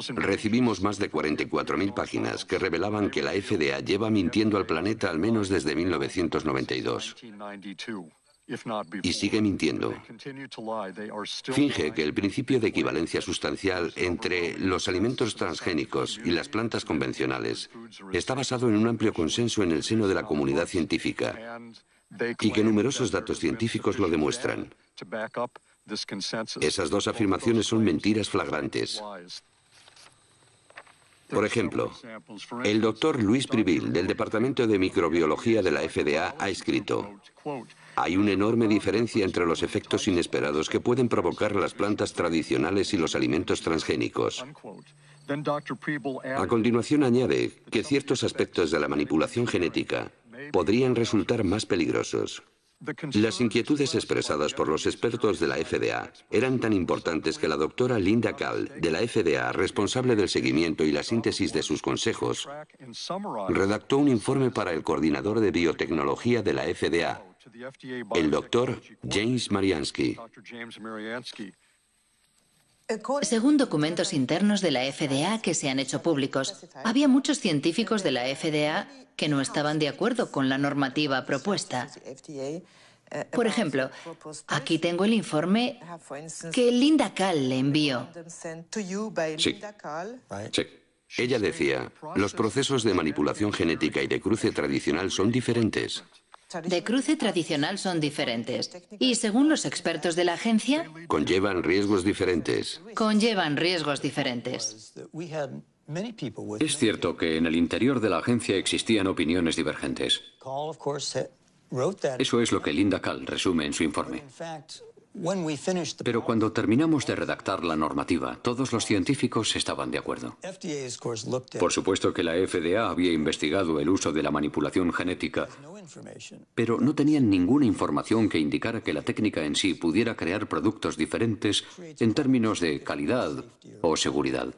Recibimos más de 44.000 páginas que revelaban que la FDA lleva mintiendo al planeta al menos desde 1992. Y sigue mintiendo. Finge que el principio de equivalencia sustancial entre los alimentos transgénicos y las plantas convencionales está basado en un amplio consenso en el seno de la comunidad científica y que numerosos datos científicos lo demuestran. Esas dos afirmaciones son mentiras flagrantes. Por ejemplo, el doctor Luis Privil, del Departamento de Microbiología de la FDA, ha escrito: hay una enorme diferencia entre los efectos inesperados que pueden provocar las plantas tradicionales y los alimentos transgénicos. A continuación añade que ciertos aspectos de la manipulación genética podrían resultar más peligrosos. Las inquietudes expresadas por los expertos de la FDA eran tan importantes que la doctora Linda Kahl, de la FDA, responsable del seguimiento y la síntesis de sus consejos, redactó un informe para el coordinador de biotecnología de la FDA, el doctor James Mariansky. Según documentos internos de la FDA que se han hecho públicos, había muchos científicos de la FDA que no estaban de acuerdo con la normativa propuesta. Por ejemplo, aquí tengo el informe que Linda Kahl le envió. Sí. Ella decía, los procesos de manipulación genética y de cruce tradicional son diferentes. De cruce tradicional son diferentes. Y según los expertos de la agencia, conllevan riesgos diferentes. Conllevan riesgos diferentes. Es cierto que en el interior de la agencia existían opiniones divergentes. Eso es lo que Linda Kahl resume en su informe. Pero cuando terminamos de redactar la normativa, todos los científicos estaban de acuerdo. Por supuesto que la FDA había investigado el uso de la manipulación genética, pero no tenían ninguna información que indicara que la técnica en sí pudiera crear productos diferentes en términos de calidad o seguridad.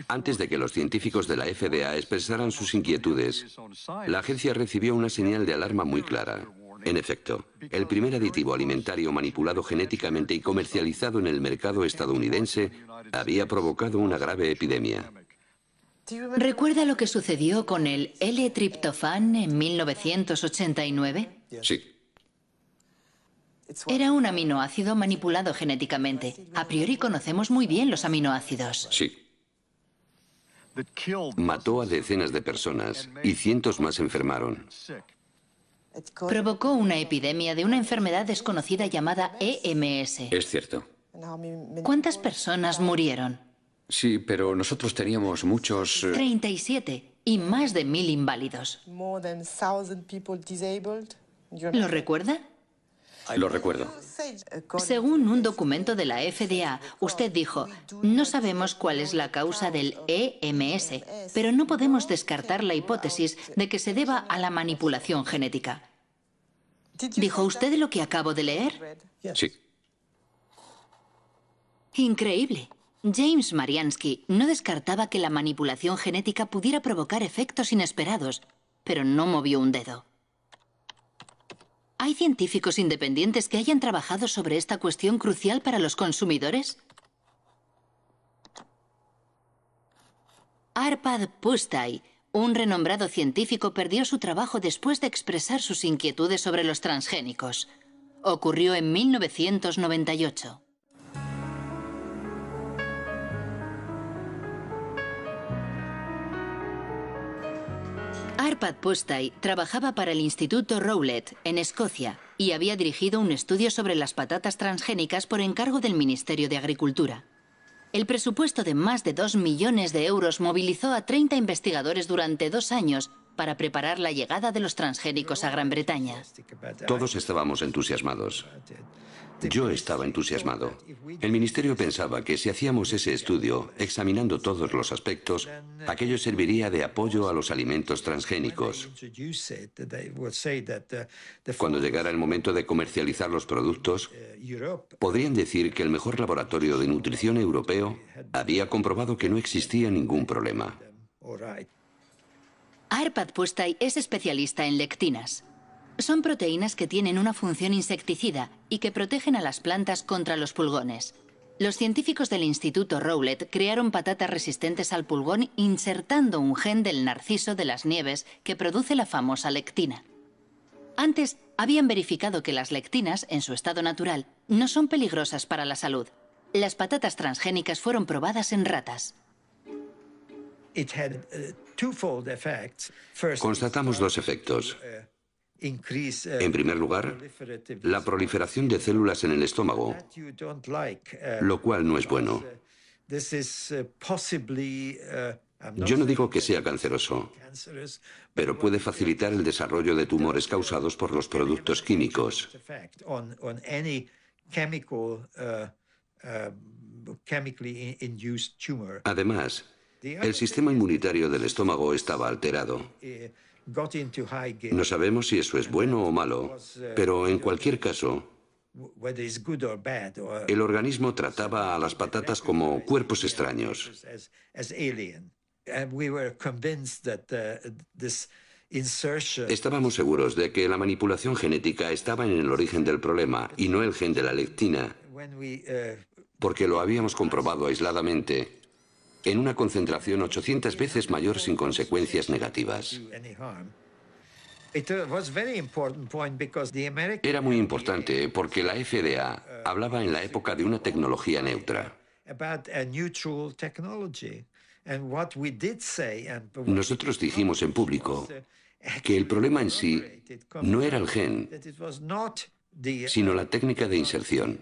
Antes de que los científicos de la FDA expresaran sus inquietudes, la agencia recibió una señal de alarma muy clara. En efecto, el primer aditivo alimentario manipulado genéticamente y comercializado en el mercado estadounidense había provocado una grave epidemia. ¿Recuerda lo que sucedió con el L-triptofán en 1989? Sí. Era un aminoácido manipulado genéticamente. A priori conocemos muy bien los aminoácidos. Sí. Mató a decenas de personas y cientos más enfermaron. Provocó una epidemia de una enfermedad desconocida llamada EMS. Es cierto. ¿Cuántas personas murieron? Sí, pero nosotros teníamos muchos... 37 y más de 1000 inválidos. ¿Lo recuerda? Lo recuerdo. Según un documento de la FDA, usted dijo, no sabemos cuál es la causa del EMS, pero no podemos descartar la hipótesis de que se deba a la manipulación genética. ¿Dijo usted lo que acabo de leer? Sí. Increíble. James Mariansky no descartaba que la manipulación genética pudiera provocar efectos inesperados, pero no movió un dedo. ¿Hay científicos independientes que hayan trabajado sobre esta cuestión crucial para los consumidores? Arpad Pusztai, un renombrado científico, perdió su trabajo después de expresar sus inquietudes sobre los transgénicos. Ocurrió en 1998. Arpad Pusztai trabajaba para el Instituto Rowlett, en Escocia, y había dirigido un estudio sobre las patatas transgénicas por encargo del Ministerio de Agricultura. El presupuesto de más de 2 millones de euros movilizó a 30 investigadores durante 2 años para preparar la llegada de los transgénicos a Gran Bretaña. Todos estábamos entusiasmados. Yo estaba entusiasmado. El ministerio pensaba que si hacíamos ese estudio, examinando todos los aspectos, aquello serviría de apoyo a los alimentos transgénicos. Cuando llegara el momento de comercializar los productos, podrían decir que el mejor laboratorio de nutrición europeo había comprobado que no existía ningún problema. Arpad Pusztai es especialista en lectinas. Son proteínas que tienen una función insecticida y que protegen a las plantas contra los pulgones. Los científicos del Instituto Rowlett crearon patatas resistentes al pulgón insertando un gen del narciso de las nieves que produce la famosa lectina. Antes, habían verificado que las lectinas, en su estado natural, no son peligrosas para la salud. Las patatas transgénicas fueron probadas en ratas. Constatamos 2 efectos. En primer lugar, la proliferación de células en el estómago, lo cual no es bueno. Yo no digo que sea canceroso, pero puede facilitar el desarrollo de tumores causados por los productos químicos. Además, el sistema inmunitario del estómago estaba alterado. No sabemos si eso es bueno o malo, pero en cualquier caso, el organismo trataba a las patatas como cuerpos extraños. Estábamos seguros de que la manipulación genética estaba en el origen del problema y no el gen de la lectina, porque lo habíamos comprobado aisladamente en una concentración 800 veces mayor sin consecuencias negativas. Era muy importante porque la FDA hablaba en la época de una tecnología neutra. Nosotros dijimos en público que el problema en sí no era el gen, sino la técnica de inserción.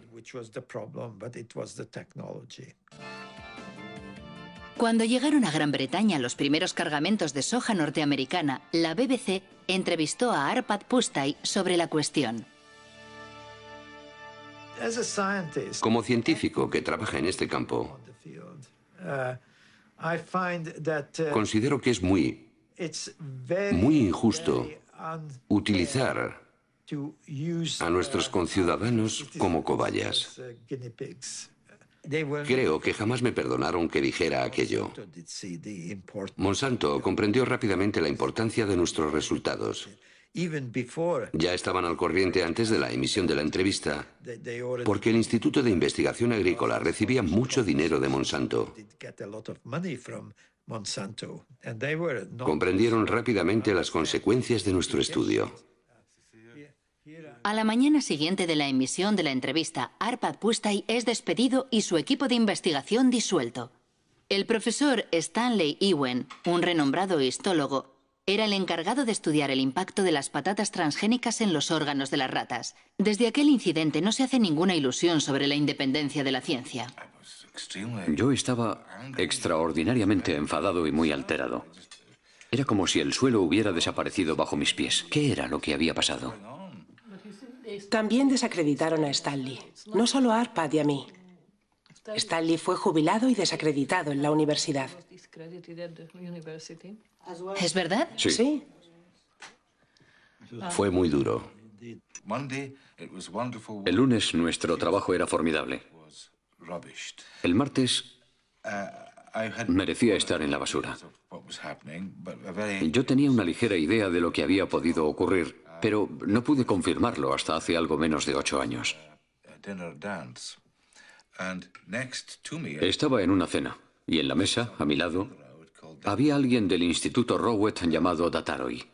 Cuando llegaron a Gran Bretaña los primeros cargamentos de soja norteamericana, la BBC entrevistó a Arpad Pusztai sobre la cuestión. Como científico que trabaja en este campo, considero que es muy injusto utilizar a nuestros conciudadanos como cobayas. Creo que jamás me perdonaron que dijera aquello. Monsanto comprendió rápidamente la importancia de nuestros resultados. Ya estaban al corriente antes de la emisión de la entrevista, porque el Instituto de Investigación Agrícola recibía mucho dinero de Monsanto. Comprendieron rápidamente las consecuencias de nuestro estudio. A la mañana siguiente de la emisión de la entrevista, Arpad Pusztai es despedido y su equipo de investigación disuelto. El profesor Stanley Ewen, un renombrado histólogo, era el encargado de estudiar el impacto de las patatas transgénicas en los órganos de las ratas. Desde aquel incidente no se hace ninguna ilusión sobre la independencia de la ciencia. Yo estaba extraordinariamente enfadado y muy alterado. Era como si el suelo hubiera desaparecido bajo mis pies. ¿Qué era lo que había pasado? También desacreditaron a Stanley. No solo a Arpad y a mí. Stanley fue jubilado y desacreditado en la universidad. ¿Es verdad? Sí. Sí. Fue muy duro. El lunes nuestro trabajo era formidable. El martes merecía estar en la basura. Yo tenía una ligera idea de lo que había podido ocurrir, pero no pude confirmarlo hasta hace algo menos de 8 años. Estaba en una cena, y en la mesa, a mi lado, había alguien del Instituto Rowett llamado Dataroi.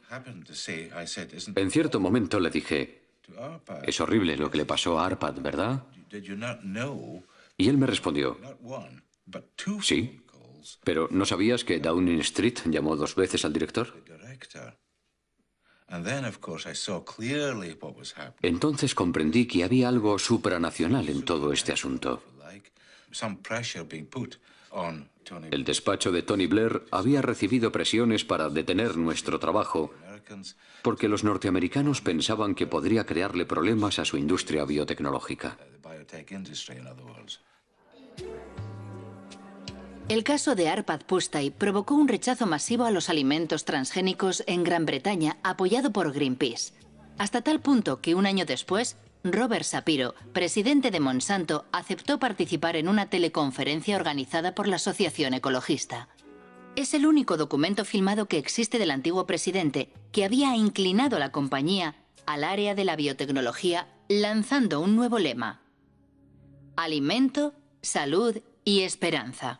En cierto momento le dije, es horrible lo que le pasó a Arpad, ¿verdad? Y él me respondió, sí, pero ¿no sabías que Downing Street llamó 2 veces al director? Entonces comprendí que había algo supranacional en todo este asunto. El despacho de Tony Blair había recibido presiones para detener nuestro trabajo porque los norteamericanos pensaban que podría crearle problemas a su industria biotecnológica. El caso de Arpad Pusztai provocó un rechazo masivo a los alimentos transgénicos en Gran Bretaña, apoyado por Greenpeace. Hasta tal punto que un año después, Robert Shapiro, presidente de Monsanto, aceptó participar en una teleconferencia organizada por la Asociación Ecologista. Es el único documento filmado que existe del antiguo presidente que había inclinado la compañía al área de la biotecnología lanzando un nuevo lema: alimento, salud y esperanza.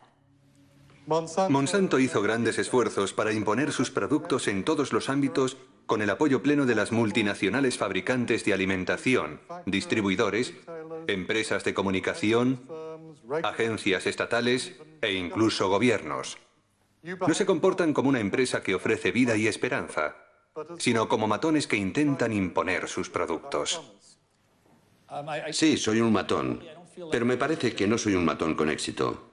Monsanto hizo grandes esfuerzos para imponer sus productos en todos los ámbitos con el apoyo pleno de las multinacionales fabricantes de alimentación, distribuidores, empresas de comunicación, agencias estatales e incluso gobiernos. No se comportan como una empresa que ofrece vida y esperanza, sino como matones que intentan imponer sus productos. Sí, soy un matón, pero me parece que no soy un matón con éxito.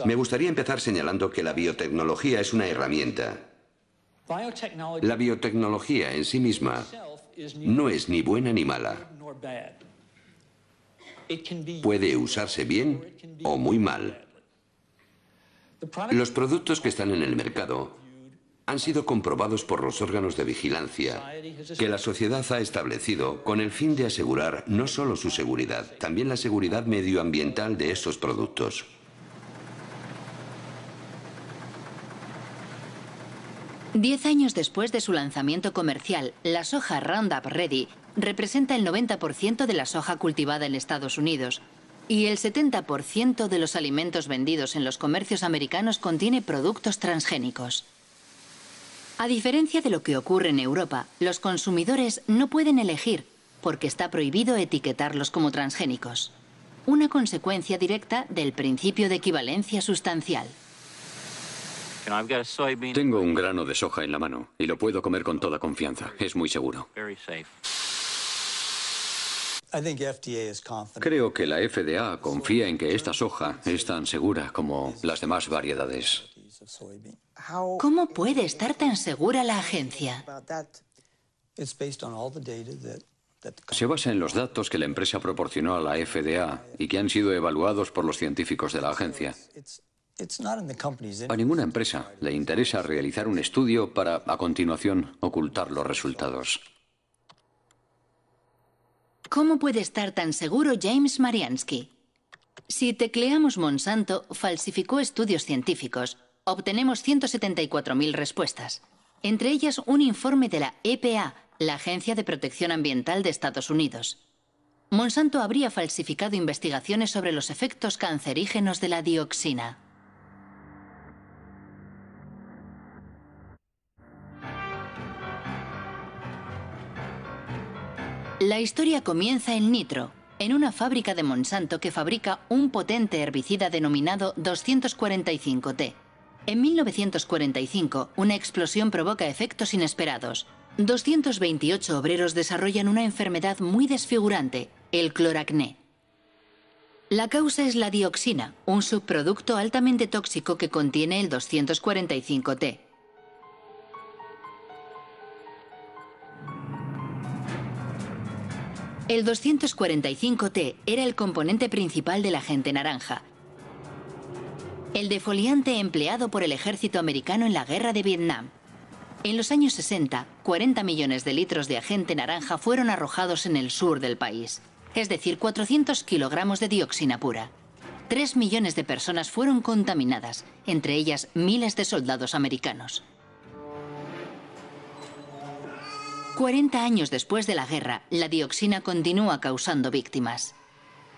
Me gustaría empezar señalando que la biotecnología es una herramienta. La biotecnología en sí misma no es ni buena ni mala. Puede usarse bien o muy mal. Los productos que están en el mercado han sido comprobados por los órganos de vigilancia que la sociedad ha establecido con el fin de asegurar no solo su seguridad, también la seguridad medioambiental de estos productos. Diez años después de su lanzamiento comercial, la soja Roundup Ready representa el 90% de la soja cultivada en Estados Unidos y el 70% de los alimentos vendidos en los comercios americanos contiene productos transgénicos. A diferencia de lo que ocurre en Europa, los consumidores no pueden elegir porque está prohibido etiquetarlos como transgénicos. Una consecuencia directa del principio de equivalencia sustancial. Tengo un grano de soja en la mano y lo puedo comer con toda confianza. Es muy seguro. Creo que la FDA confía en que esta soja es tan segura como las demás variedades. ¿Cómo puede estar tan segura la agencia? Se basa en los datos que la empresa proporcionó a la FDA y que han sido evaluados por los científicos de la agencia. A ninguna empresa le interesa realizar un estudio para, a continuación, ocultar los resultados. ¿Cómo puede estar tan seguro James Mariansky? Si tecleamos Monsanto falsificó estudios científicos, obtenemos 174.000 respuestas. Entre ellas un informe de la EPA, la Agencia de Protección Ambiental de Estados Unidos. Monsanto habría falsificado investigaciones sobre los efectos cancerígenos de la dioxina. La historia comienza en Nitro, en una fábrica de Monsanto que fabrica un potente herbicida denominado 245T. En 1945, una explosión provoca efectos inesperados. 228 obreros desarrollan una enfermedad muy desfigurante, el cloracné. La causa es la dioxina, un subproducto altamente tóxico que contiene el 245T. El 245T era el componente principal del agente naranja, el defoliante empleado por el ejército americano en la guerra de Vietnam. En los años 60, 40 millones de litros de agente naranja fueron arrojados en el sur del país, es decir, 400 kilogramos de dioxina pura. 3 millones de personas fueron contaminadas, entre ellas miles de soldados americanos. 40 años después de la guerra, la dioxina continúa causando víctimas.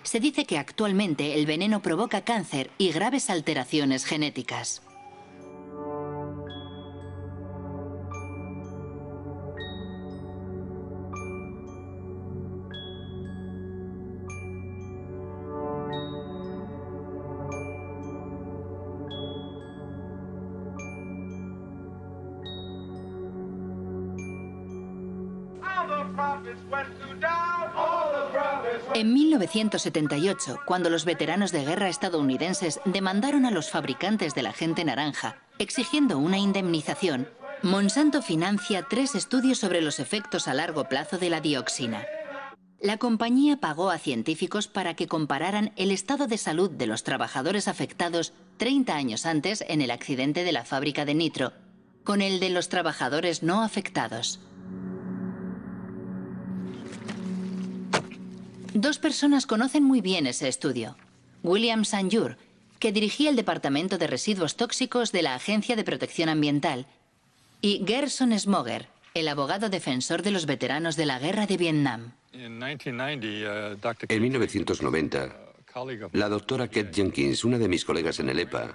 Se dice que actualmente el veneno provoca cáncer y graves alteraciones genéticas. En 1978, cuando los veteranos de guerra estadounidenses demandaron a los fabricantes del agente naranja, exigiendo una indemnización, Monsanto financia 3 estudios sobre los efectos a largo plazo de la dioxina. La compañía pagó a científicos para que compararan el estado de salud de los trabajadores afectados 30 años antes en el accidente de la fábrica de nitro, con el de los trabajadores no afectados. 2 personas conocen muy bien ese estudio. William Sanjur, que dirigía el Departamento de Residuos Tóxicos de la Agencia de Protección Ambiental, y Gerson Smoger, el abogado defensor de los veteranos de la guerra de Vietnam. En 1990, la doctora Kate Jenkins, una de mis colegas en el EPA,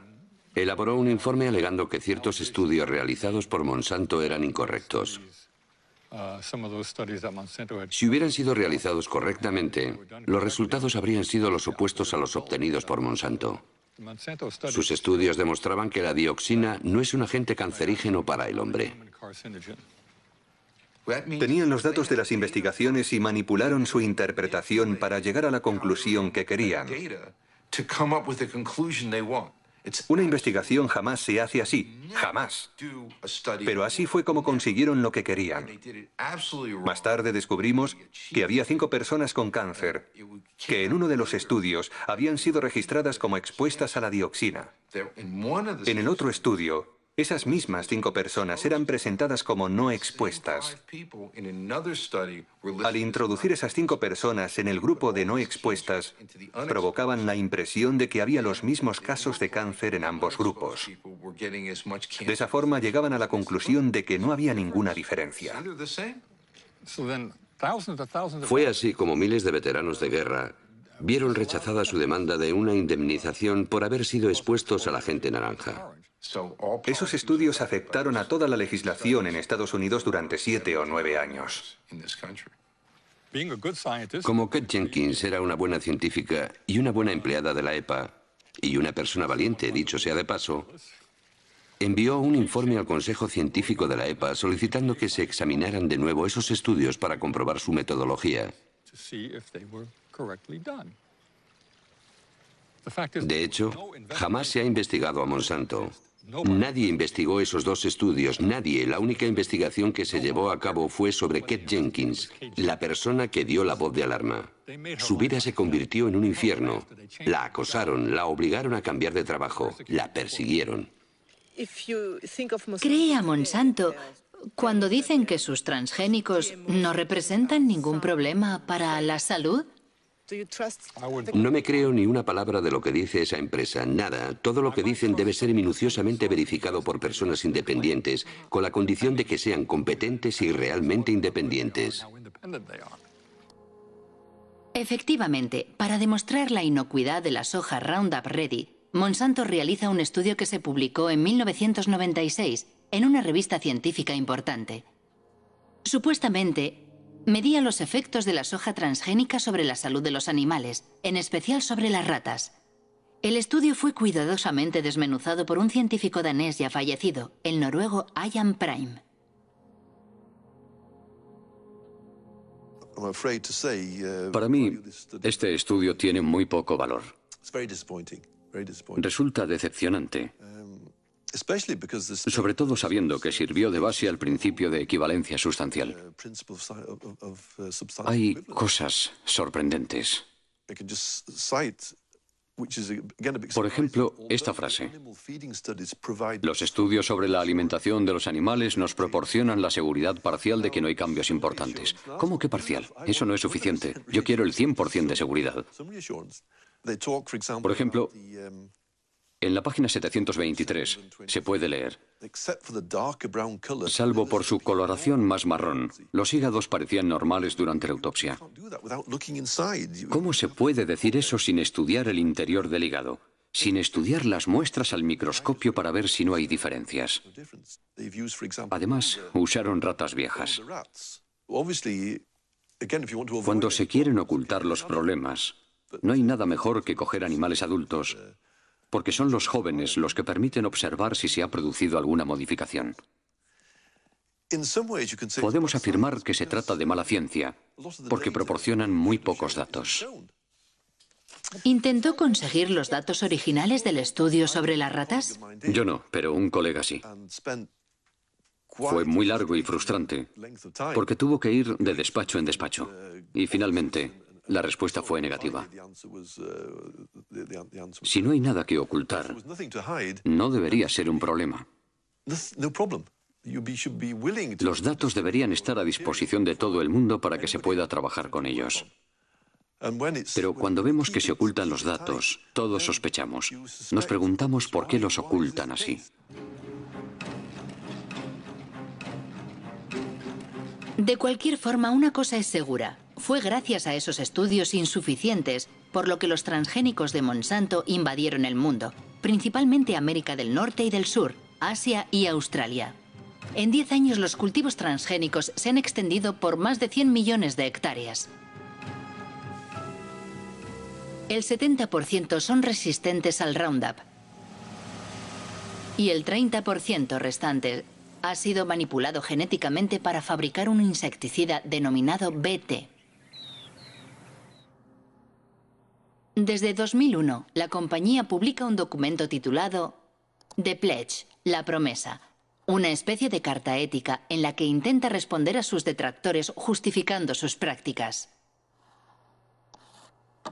elaboró un informe alegando que ciertos estudios realizados por Monsanto eran incorrectos. Si hubieran sido realizados correctamente, los resultados habrían sido los opuestos a los obtenidos por Monsanto. Sus estudios demostraban que la dioxina no es un agente cancerígeno para el hombre. Tenían los datos de las investigaciones y manipularon su interpretación para llegar a la conclusión que querían. Una investigación jamás se hace así, jamás. Pero así fue como consiguieron lo que querían. Más tarde descubrimos que había 5 personas con cáncer, que en uno de los estudios habían sido registradas como expuestas a la dioxina. En el otro estudio, esas mismas 5 personas eran presentadas como no expuestas. Al introducir esas 5 personas en el grupo de no expuestas, provocaban la impresión de que había los mismos casos de cáncer en ambos grupos. De esa forma llegaban a la conclusión de que no había ninguna diferencia. Fue así como miles de veteranos de guerra vieron rechazada su demanda de una indemnización por haber sido expuestos al agente naranja. Esos estudios afectaron a toda la legislación en Estados Unidos durante 7 o 9 años. Como Kate Jenkins era una buena científica y una buena empleada de la EPA, y una persona valiente, dicho sea de paso, envió un informe al Consejo Científico de la EPA solicitando que se examinaran de nuevo esos estudios para comprobar su metodología. De hecho, jamás se ha investigado a Monsanto. Nadie investigó esos 2 estudios, nadie. La única investigación que se llevó a cabo fue sobre Kate Jenkins, la persona que dio la voz de alarma. Su vida se convirtió en un infierno. La acosaron, la obligaron a cambiar de trabajo, la persiguieron. ¿Cree a Monsanto cuando dicen que sus transgénicos no representan ningún problema para la salud? No me creo ni una palabra de lo que dice esa empresa, nada. Todo lo que dicen debe ser minuciosamente verificado por personas independientes, con la condición de que sean competentes y realmente independientes. Efectivamente, para demostrar la inocuidad de la soja Roundup Ready, Monsanto realiza un estudio que se publicó en 1996 en una revista científica importante. Supuestamente, medía los efectos de la soja transgénica sobre la salud de los animales, en especial sobre las ratas. El estudio fue cuidadosamente desmenuzado por un científico danés ya fallecido, el noruego Ian Prime. Para mí, este estudio tiene muy poco valor. Resulta decepcionante, sobre todo sabiendo que sirvió de base al principio de equivalencia sustancial. Hay cosas sorprendentes. Por ejemplo, esta frase: los estudios sobre la alimentación de los animales nos proporcionan la seguridad parcial de que no hay cambios importantes. ¿Cómo que parcial? Eso no es suficiente. Yo quiero el 100% de seguridad. Por ejemplo, en la página 723 se puede leer: salvo por su coloración más marrón, los hígados parecían normales durante la autopsia. ¿Cómo se puede decir eso sin estudiar el interior del hígado? Sin estudiar las muestras al microscopio para ver si no hay diferencias. Además, usaron ratas viejas. Cuando se quieren ocultar los problemas, no hay nada mejor que coger animales adultos, porque son los jóvenes los que permiten observar si se ha producido alguna modificación. Podemos afirmar que se trata de mala ciencia, porque proporcionan muy pocos datos. ¿Intentó conseguir los datos originales del estudio sobre las ratas? Yo no, pero un colega sí. Fue muy largo y frustrante, porque tuvo que ir de despacho en despacho. Y finalmente, la respuesta fue negativa. Si no hay nada que ocultar, no debería ser un problema. Los datos deberían estar a disposición de todo el mundo para que se pueda trabajar con ellos. Pero cuando vemos que se ocultan los datos, todos sospechamos. Nos preguntamos por qué los ocultan así. De cualquier forma, una cosa es segura. Fue gracias a esos estudios insuficientes por lo que los transgénicos de Monsanto invadieron el mundo, principalmente América del Norte y del Sur, Asia y Australia. En 10 años los cultivos transgénicos se han extendido por más de 100 millones de hectáreas. El 70% son resistentes al Roundup y el 30% restante ha sido manipulado genéticamente para fabricar un insecticida denominado BT. Desde 2001, la compañía publica un documento titulado The Pledge, la promesa, una especie de carta ética en la que intenta responder a sus detractores justificando sus prácticas.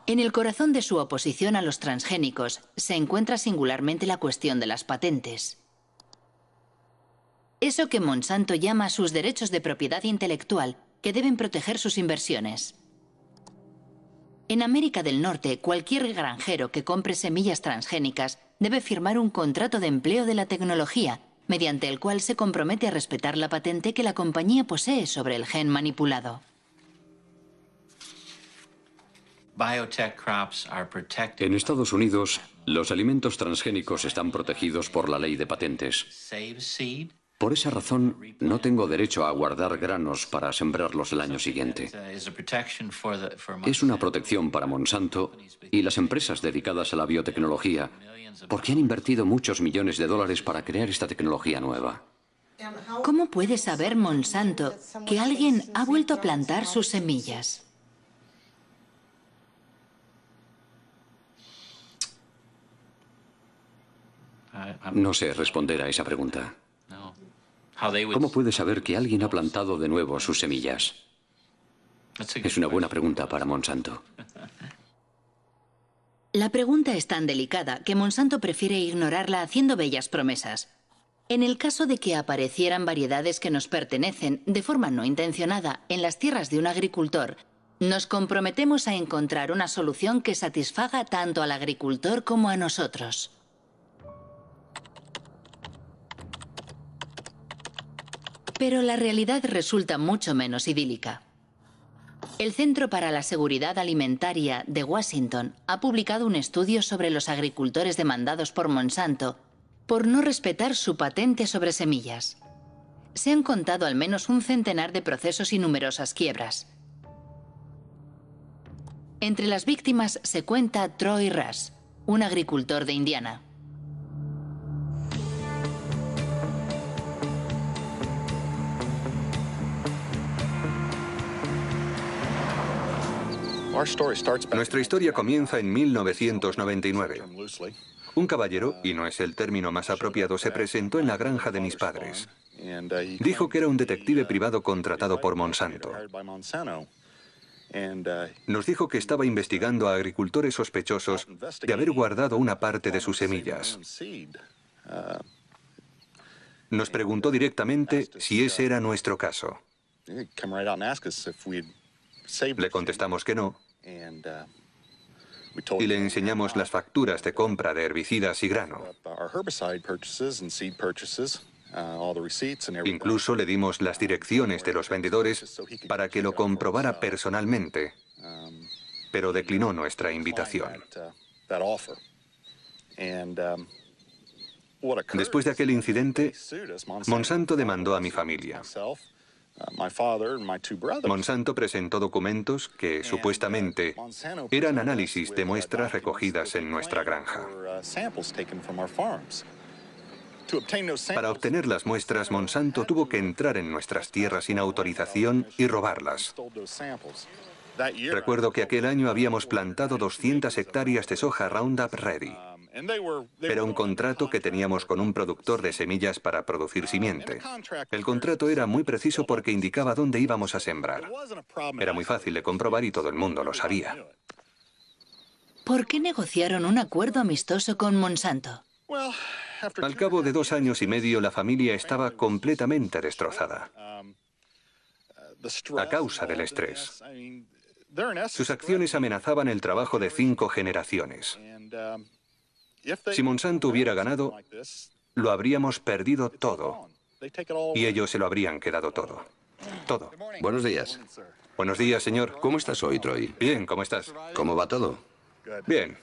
En el corazón de su oposición a los transgénicos se encuentra singularmente la cuestión de las patentes. Eso que Monsanto llama sus derechos de propiedad intelectual, que deben proteger sus inversiones. En América del Norte, cualquier granjero que compre semillas transgénicas debe firmar un contrato de empleo de la tecnología, mediante el cual se compromete a respetar la patente que la compañía posee sobre el gen manipulado. En Estados Unidos, los alimentos transgénicos están protegidos por la ley de patentes. Por esa razón, no tengo derecho a guardar granos para sembrarlos el año siguiente. Es una protección para Monsanto y las empresas dedicadas a la biotecnología, porque han invertido muchos millones de dólares para crear esta tecnología nueva. ¿Cómo puede saber Monsanto que alguien ha vuelto a plantar sus semillas? No sé responder a esa pregunta. ¿Cómo puede saber que alguien ha plantado de nuevo sus semillas? Es una buena pregunta para Monsanto. La pregunta es tan delicada que Monsanto prefiere ignorarla haciendo bellas promesas. En el caso de que aparecieran variedades que nos pertenecen de forma no intencionada en las tierras de un agricultor, nos comprometemos a encontrar una solución que satisfaga tanto al agricultor como a nosotros. Pero la realidad resulta mucho menos idílica. El Centro para la Seguridad Alimentaria de Washington ha publicado un estudio sobre los agricultores demandados por Monsanto por no respetar su patente sobre semillas. Se han contado al menos un centenar de procesos y numerosas quiebras. Entre las víctimas se cuenta Troy Rush, un agricultor de Indiana. Nuestra historia comienza en 1999. Un caballero, y no es el término más apropiado, se presentó en la granja de mis padres. Dijo que era un detective privado contratado por Monsanto. Nos dijo que estaba investigando a agricultores sospechosos de haber guardado una parte de sus semillas. Nos preguntó directamente si ese era nuestro caso. Le contestamos que no, y le enseñamos las facturas de compra de herbicidas y grano. Incluso le dimos las direcciones de los vendedores para que lo comprobara personalmente, pero declinó nuestra invitación. Después de aquel incidente, Monsanto demandó a mi familia. Monsanto presentó documentos que, supuestamente, eran análisis de muestras recogidas en nuestra granja. Para obtener las muestras, Monsanto tuvo que entrar en nuestras tierras sin autorización y robarlas. Recuerdo que aquel año habíamos plantado 200 hectáreas de soja Roundup Ready. Era un contrato que teníamos con un productor de semillas para producir simiente. El contrato era muy preciso porque indicaba dónde íbamos a sembrar. Era muy fácil de comprobar y todo el mundo lo sabía. ¿Por qué negociaron un acuerdo amistoso con Monsanto? Al cabo de 2 años y medio, la familia estaba completamente destrozada a causa del estrés. Sus acciones amenazaban el trabajo de 5 generaciones. Si Monsanto hubiera ganado, lo habríamos perdido todo. Y ellos se lo habrían quedado todo. Todo. Buenos días. Buenos días, señor. ¿Cómo estás hoy, Troy? Bien, ¿cómo estás? ¿Cómo va todo? Bien.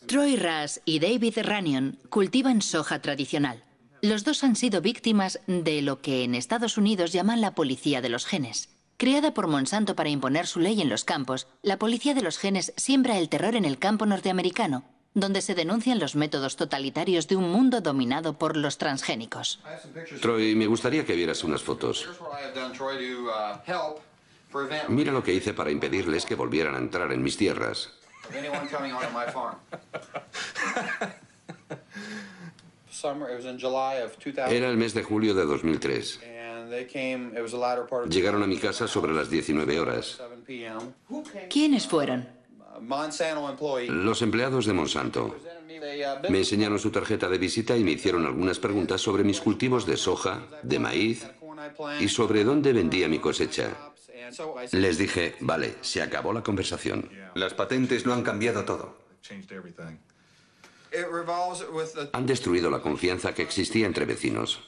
Troy Rush y David Runyon cultivan soja tradicional. Los dos han sido víctimas de lo que en Estados Unidos llaman la policía de los genes. Creada por Monsanto para imponer su ley en los campos, la policía de los genes siembra el terror en el campo norteamericano, donde se denuncian los métodos totalitarios de un mundo dominado por los transgénicos. Troy, me gustaría que vieras unas fotos. Mira lo que hice para impedirles que volvieran a entrar en mis tierras. Era el mes de julio de 2003. Llegaron a mi casa sobre las 19 horas. ¿Quiénes fueron? Los empleados de Monsanto. Me enseñaron su tarjeta de visita y me hicieron algunas preguntas sobre mis cultivos de soja, de maíz y sobre dónde vendía mi cosecha. Les dije, vale, se acabó la conversación. Las patentes lo han cambiado todo. Han destruido la confianza que existía entre vecinos.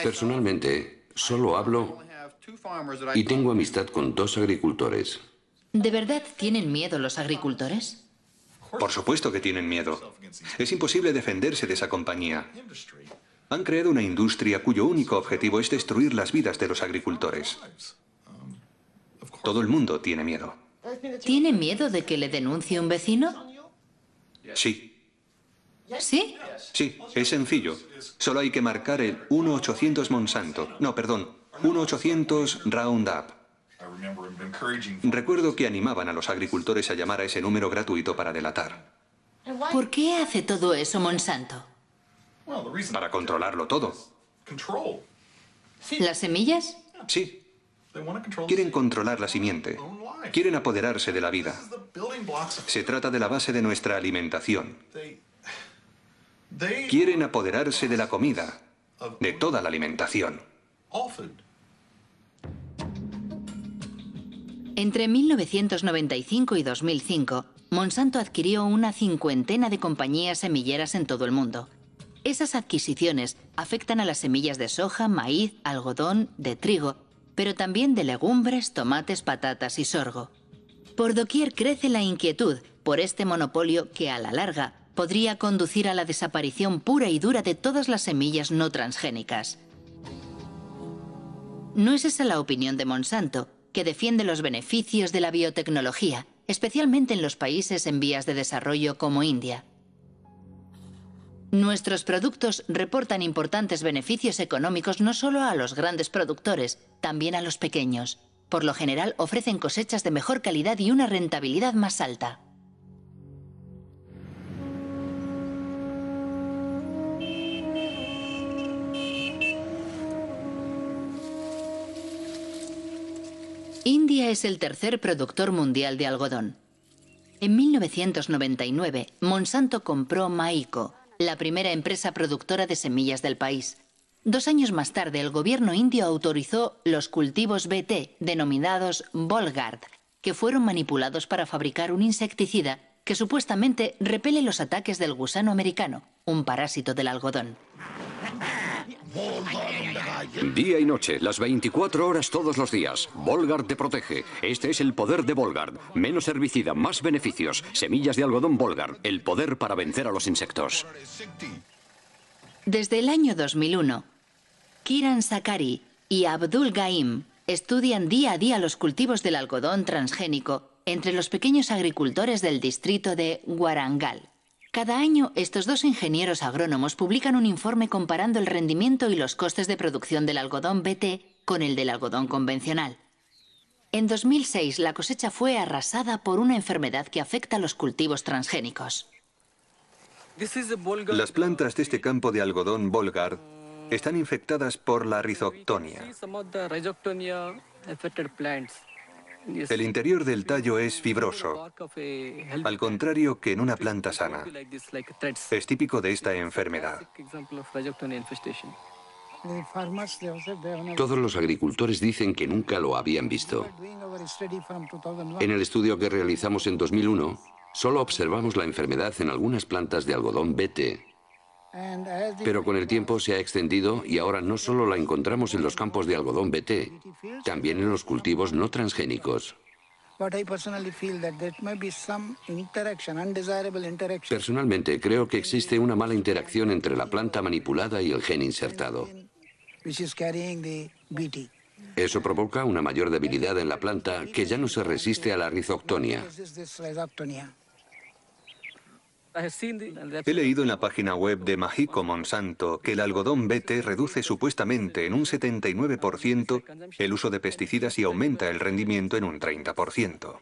Personalmente, solo hablo y tengo amistad con 2 agricultores. ¿De verdad tienen miedo los agricultores? Por supuesto que tienen miedo. Es imposible defenderse de esa compañía. Han creado una industria cuyo único objetivo es destruir las vidas de los agricultores. Todo el mundo tiene miedo. ¿Tiene miedo de que le denuncie un vecino? Sí. ¿Sí? Sí, es sencillo. Solo hay que marcar el 1-800 Monsanto. No, perdón, 1-800 Roundup. Recuerdo que animaban a los agricultores a llamar a ese número gratuito para delatar. ¿Por qué hace todo eso Monsanto? Para controlarlo todo. ¿Las semillas? Sí. Quieren controlar la simiente. Quieren apoderarse de la vida. Se trata de la base de nuestra alimentación. Quieren apoderarse de la comida, de toda la alimentación. Entre 1995 y 2005, Monsanto adquirió una 50 de compañías semilleras en todo el mundo. Esas adquisiciones afectan a las semillas de soja, maíz, algodón, de trigo, pero también de legumbres, tomates, patatas y sorgo. Por doquier crece la inquietud por este monopolio que, a la larga, podría conducir a la desaparición pura y dura de todas las semillas no transgénicas. No es esa la opinión de Monsanto, que defiende los beneficios de la biotecnología, especialmente en los países en vías de desarrollo como India. Nuestros productos reportan importantes beneficios económicos no solo a los grandes productores, también a los pequeños. Por lo general ofrecen cosechas de mejor calidad y una rentabilidad más alta. India es el tercer productor mundial de algodón. En 1999, Monsanto compró Maiko, la primera empresa productora de semillas del país. 2 años más tarde, el gobierno indio autorizó los cultivos BT, denominados Bollgard, que fueron manipulados para fabricar un insecticida que supuestamente repele los ataques del gusano americano, un parásito del algodón. Día y noche, las 24 horas todos los días. Bollgard te protege. Este es el poder de Bollgard. Menos herbicida, más beneficios. Semillas de algodón Bollgard. El poder para vencer a los insectos. Desde el año 2001, Kiran Sakari y Abdul Gaim estudian día a día los cultivos del algodón transgénico entre los pequeños agricultores del distrito de Warangal. Cada año, estos 2 ingenieros agrónomos publican un informe comparando el rendimiento y los costes de producción del algodón BT con el del algodón convencional. En 2006, la cosecha fue arrasada por una enfermedad que afecta a los cultivos transgénicos. Las plantas de este campo de algodón Bollgard están infectadas por la Rhizoctonia. El interior del tallo es fibroso, al contrario que en una planta sana. Es típico de esta enfermedad. Todos los agricultores dicen que nunca lo habían visto. En el estudio que realizamos en 2001, solo observamos la enfermedad en algunas plantas de algodón BT. Pero con el tiempo se ha extendido y ahora no solo la encontramos en los campos de algodón BT, también en los cultivos no transgénicos. Personalmente creo que existe una mala interacción entre la planta manipulada y el gen insertado. Eso provoca una mayor debilidad en la planta que ya no se resiste a la Rhizoctonia. He leído en la página web de Maiko Monsanto que el algodón BT reduce supuestamente en un 79% el uso de pesticidas y aumenta el rendimiento en un 30%.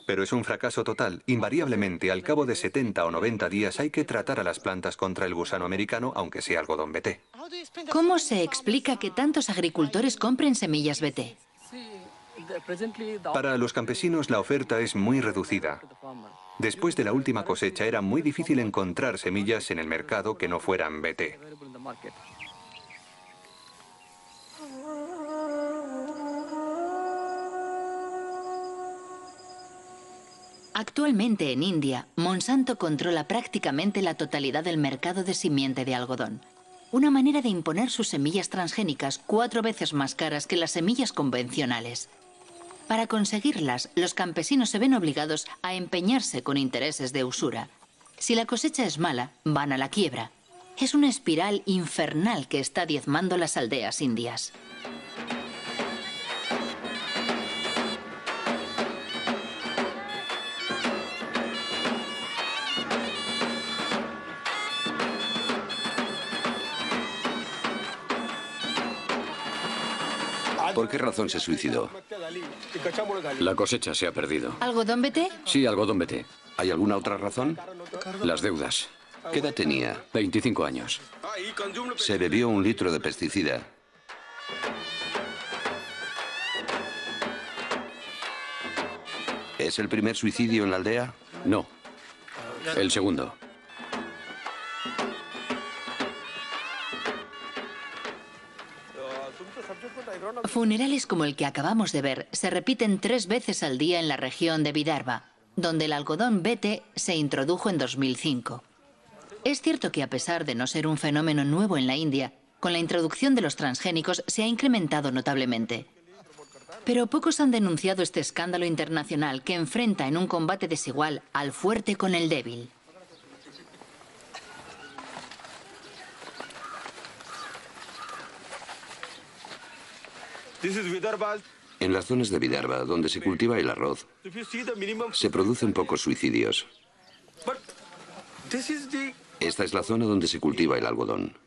Pero es un fracaso total. Invariablemente, al cabo de 70 o 90 días hay que tratar a las plantas contra el gusano americano, aunque sea algodón BT. ¿Cómo se explica que tantos agricultores compren semillas BT? Para los campesinos la oferta es muy reducida. Después de la última cosecha era muy difícil encontrar semillas en el mercado que no fueran BT. Actualmente en India, Monsanto controla prácticamente la totalidad del mercado de simiente de algodón. Una manera de imponer sus semillas transgénicas 4 veces más caras que las semillas convencionales. Para conseguirlas, los campesinos se ven obligados a empeñarse con intereses de usura. Si la cosecha es mala, van a la quiebra. Es una espiral infernal que está diezmando las aldeas indias. ¿Por qué razón se suicidó? La cosecha se ha perdido. ¿Algodón BT? Sí, algodón BT. ¿Hay alguna otra razón? Las deudas. ¿Qué edad tenía? 25 años. Se bebió 1 litro de pesticida. ¿Es el primer suicidio en la aldea? No. El segundo. Funerales como el que acabamos de ver se repiten 3 veces al día en la región de Vidarbha, donde el algodón BT se introdujo en 2005. Es cierto que a pesar de no ser un fenómeno nuevo en la India, con la introducción de los transgénicos se ha incrementado notablemente. Pero pocos han denunciado este escándalo internacional que enfrenta en un combate desigual al fuerte con el débil. En las zonas de Vidarbha, donde se cultiva el arroz, se producen pocos suicidios. Esta es la zona donde se cultiva el algodón.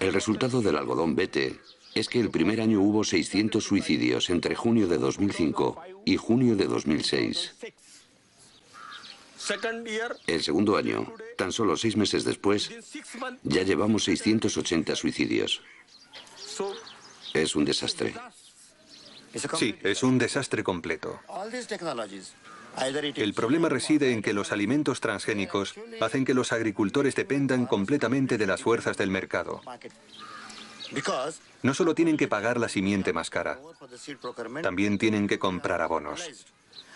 El resultado del algodón BT es que el primer año hubo 600 suicidios entre junio de 2005 y junio de 2006. El segundo año, tan solo 6 meses después, ya llevamos 680 suicidios. Es un desastre. Sí, es un desastre completo. El problema reside en que los alimentos transgénicos hacen que los agricultores dependan completamente de las fuerzas del mercado. No solo tienen que pagar la simiente más cara, también tienen que comprar abonos.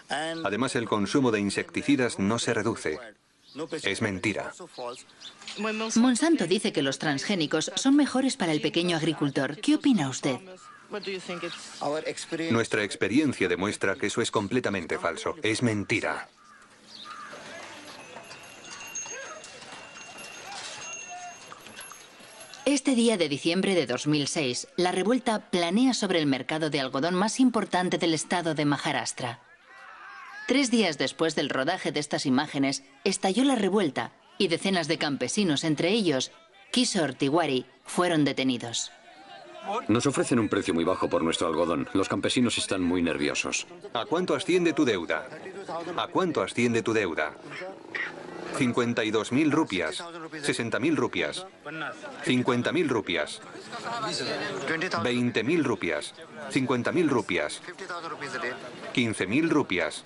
Además, el consumo de insecticidas no se reduce. Es mentira. Monsanto dice que los transgénicos son mejores para el pequeño agricultor. ¿Qué opina usted? Nuestra experiencia demuestra que eso es completamente falso. Es mentira. Este día de diciembre de 2006, la revuelta planea sobre el mercado de algodón más importante del estado de Maharashtra. 3 días después del rodaje de estas imágenes, estalló la revuelta y decenas de campesinos, entre ellos Kishore Tiwari, fueron detenidos. Nos ofrecen un precio muy bajo por nuestro algodón. Los campesinos están muy nerviosos. ¿A cuánto asciende tu deuda? ¿A cuánto asciende tu deuda? 52.000 rupias, 60.000 rupias, 50.000 rupias, 20.000 rupias, 50.000 rupias, 15.000 rupias.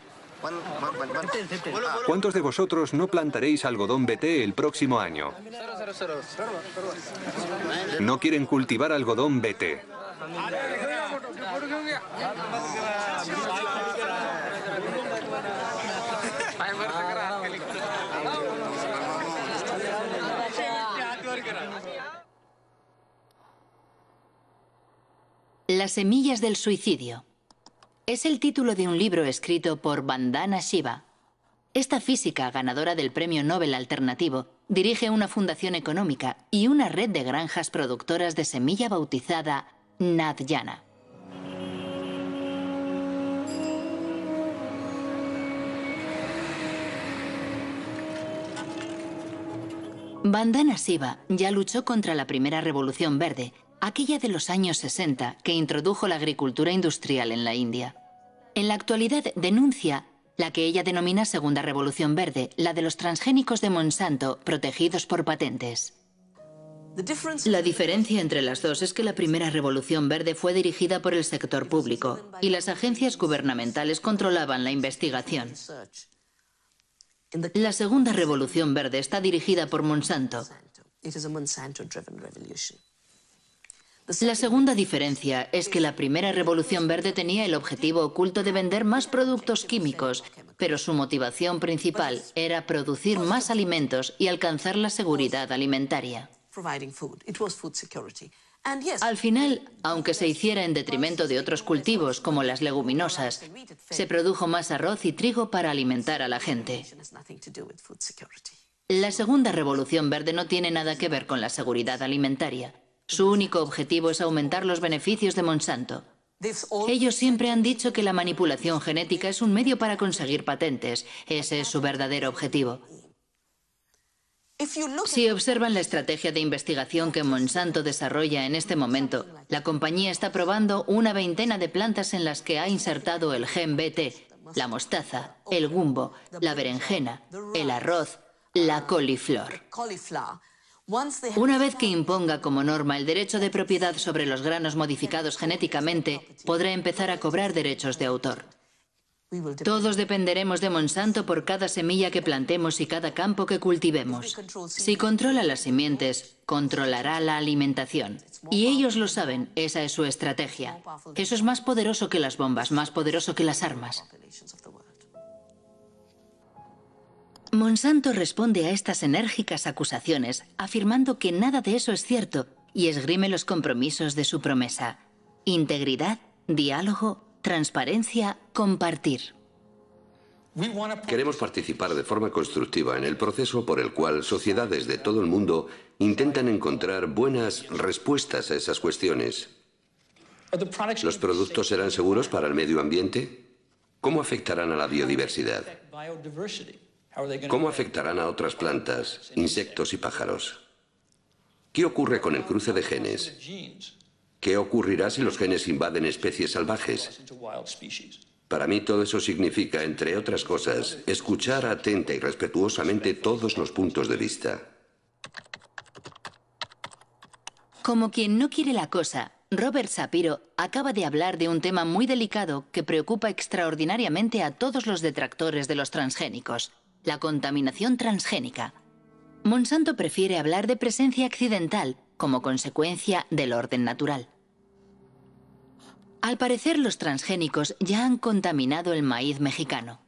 ¿Cuántos de vosotros no plantaréis algodón BT el próximo año? No quieren cultivar algodón BT. Las semillas del suicidio. Es el título de un libro escrito por Vandana Shiva. Esta física, ganadora del Premio Nobel Alternativo, dirige una fundación económica y una red de granjas productoras de semilla bautizada Nadyana. Vandana Shiva ya luchó contra la primera revolución verde, aquella de los años 60 que introdujo la agricultura industrial en la India. En la actualidad denuncia la que ella denomina Segunda Revolución Verde, la de los transgénicos de Monsanto protegidos por patentes. La diferencia entre las dos es que la primera Revolución Verde fue dirigida por el sector público y las agencias gubernamentales controlaban la investigación. La Segunda Revolución Verde está dirigida por Monsanto. La segunda diferencia es que la primera Revolución Verde tenía el objetivo oculto de vender más productos químicos, pero su motivación principal era producir más alimentos y alcanzar la seguridad alimentaria. Al final, aunque se hiciera en detrimento de otros cultivos como las leguminosas, se produjo más arroz y trigo para alimentar a la gente. La segunda Revolución Verde no tiene nada que ver con la seguridad alimentaria. Su único objetivo es aumentar los beneficios de Monsanto. Ellos siempre han dicho que la manipulación genética es un medio para conseguir patentes. Ese es su verdadero objetivo. Si observan la estrategia de investigación que Monsanto desarrolla en este momento, la compañía está probando una veintena de plantas en las que ha insertado el gen BT, la mostaza, el gumbo, la berenjena, el arroz, la coliflor. Una vez que imponga como norma el derecho de propiedad sobre los granos modificados genéticamente, podrá empezar a cobrar derechos de autor. Todos dependeremos de Monsanto por cada semilla que plantemos y cada campo que cultivemos. Si controla las simientes, controlará la alimentación. Y ellos lo saben, esa es su estrategia. Eso es más poderoso que las bombas, más poderoso que las armas. Monsanto responde a estas enérgicas acusaciones afirmando que nada de eso es cierto y esgrime los compromisos de su promesa: integridad, diálogo, transparencia, compartir. Queremos participar de forma constructiva en el proceso por el cual sociedades de todo el mundo intentan encontrar buenas respuestas a esas cuestiones. ¿Los productos serán seguros para el medio ambiente? ¿Cómo afectarán a la biodiversidad? ¿Cómo afectarán a otras plantas, insectos y pájaros? ¿Qué ocurre con el cruce de genes? ¿Qué ocurrirá si los genes invaden especies salvajes? Para mí todo eso significa, entre otras cosas, escuchar atenta y respetuosamente todos los puntos de vista. Como quien no quiere la cosa, Robert Shapiro acaba de hablar de un tema muy delicado que preocupa extraordinariamente a todos los detractores de los transgénicos: la contaminación transgénica. Monsanto prefiere hablar de presencia accidental como consecuencia del orden natural. Al parecer, los transgénicos ya han contaminado el maíz mexicano.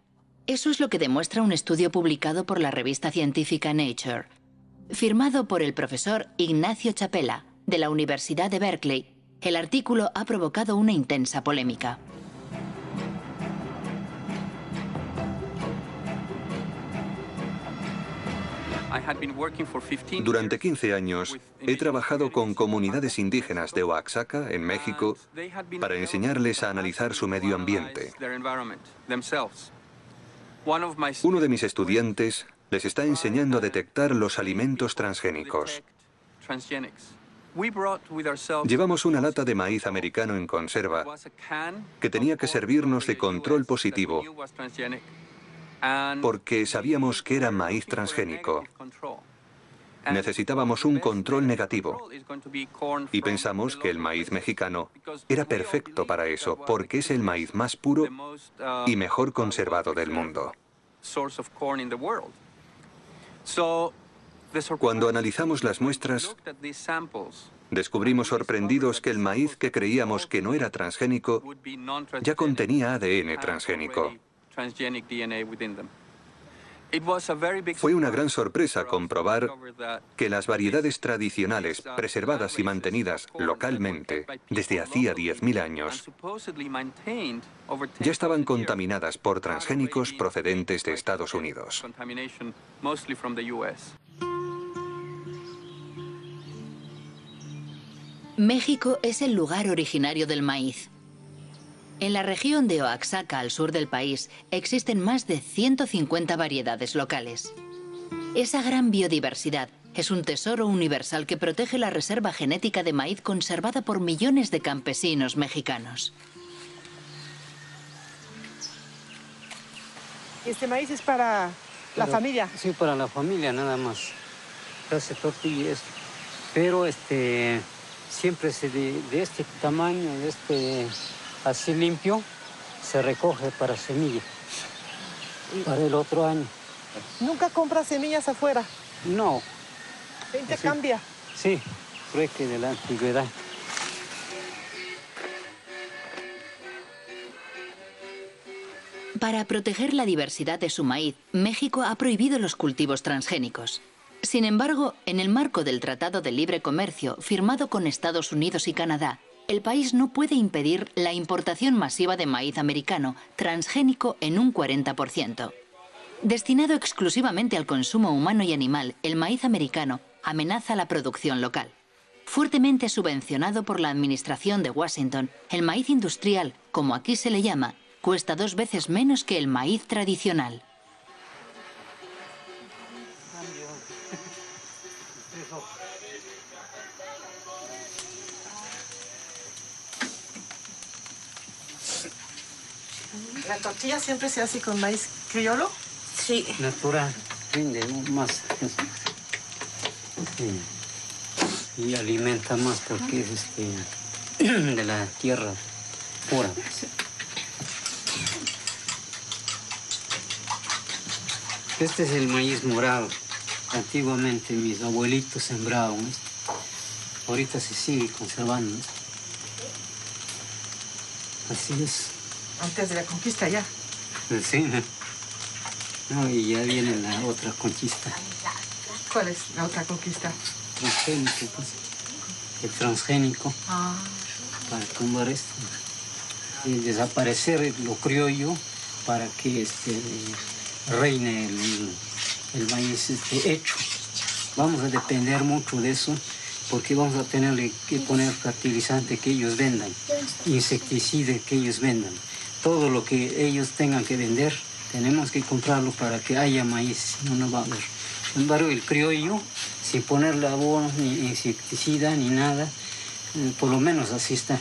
Eso es lo que demuestra un estudio publicado por la revista científica Nature, firmado por el profesor Ignacio Chapela, de la Universidad de Berkeley. El artículo ha provocado una intensa polémica. Durante 15 años he trabajado con comunidades indígenas de Oaxaca, en México, para enseñarles a analizar su medio ambiente. Uno de mis estudiantes les está enseñando a detectar los alimentos transgénicos. Llevamos una lata de maíz americano en conserva que tenía que servirnos de control positivo porque sabíamos que era maíz transgénico. Necesitábamos un control negativo y pensamos que el maíz mexicano era perfecto para eso, porque es el maíz más puro y mejor conservado del mundo. Cuando analizamos las muestras, descubrimos sorprendidos que el maíz que creíamos que no era transgénico ya contenía ADN transgénico. Fue una gran sorpresa comprobar que las variedades tradicionales, preservadas y mantenidas localmente desde hacía 10.000 años, ya estaban contaminadas por transgénicos procedentes de Estados Unidos. México es el lugar originario del maíz. En la región de Oaxaca, al sur del país, existen más de 150 variedades locales. Esa gran biodiversidad es un tesoro universal que protege la reserva genética de maíz conservada por millones de campesinos mexicanos. Este maíz es para la familia. Sí, para la familia nada más. Hace tortillas. Pero siempre de este tamaño, así limpio, se recoge para semilla, para el otro año. ¿Nunca compras semillas afuera? No. ¿Se intercambia? Sí, trueque de la antigüedad. Para proteger la diversidad de su maíz, México ha prohibido los cultivos transgénicos. Sin embargo, en el marco del Tratado de Libre Comercio firmado con Estados Unidos y Canadá, el país no puede impedir la importación masiva de maíz americano transgénico en un 40%. Destinado exclusivamente al consumo humano y animal, el maíz americano amenaza la producción local. Fuertemente subvencionado por la administración de Washington, el maíz industrial, como aquí se le llama, cuesta 2 veces menos que el maíz tradicional. ¿La tortilla siempre se hace con maíz criollo? Sí. Natural, rinde más. Sí. Y alimenta más porque es de la tierra pura. Este es el maíz morado. Antiguamente mis abuelitos sembraban. Ahorita se sigue conservando. Así es. Antes de la conquista ya. Sí. No, y ya viene la otra conquista. ¿Cuál es la otra conquista? Transgénico, pues. El transgénico. Para tumbar esto. Y desaparecer lo criollo para que reine el maíz hecho. Vamos a depender mucho de eso porque vamos a tener que poner fertilizante que ellos vendan, insecticida que ellos vendan. Todo lo que ellos tengan que vender, tenemos que comprarlo para que haya maíz, si no, no va a haber. Sin embargo, el criollo, sin ponerle abono, ni insecticida, ni nada, Por lo menos así está.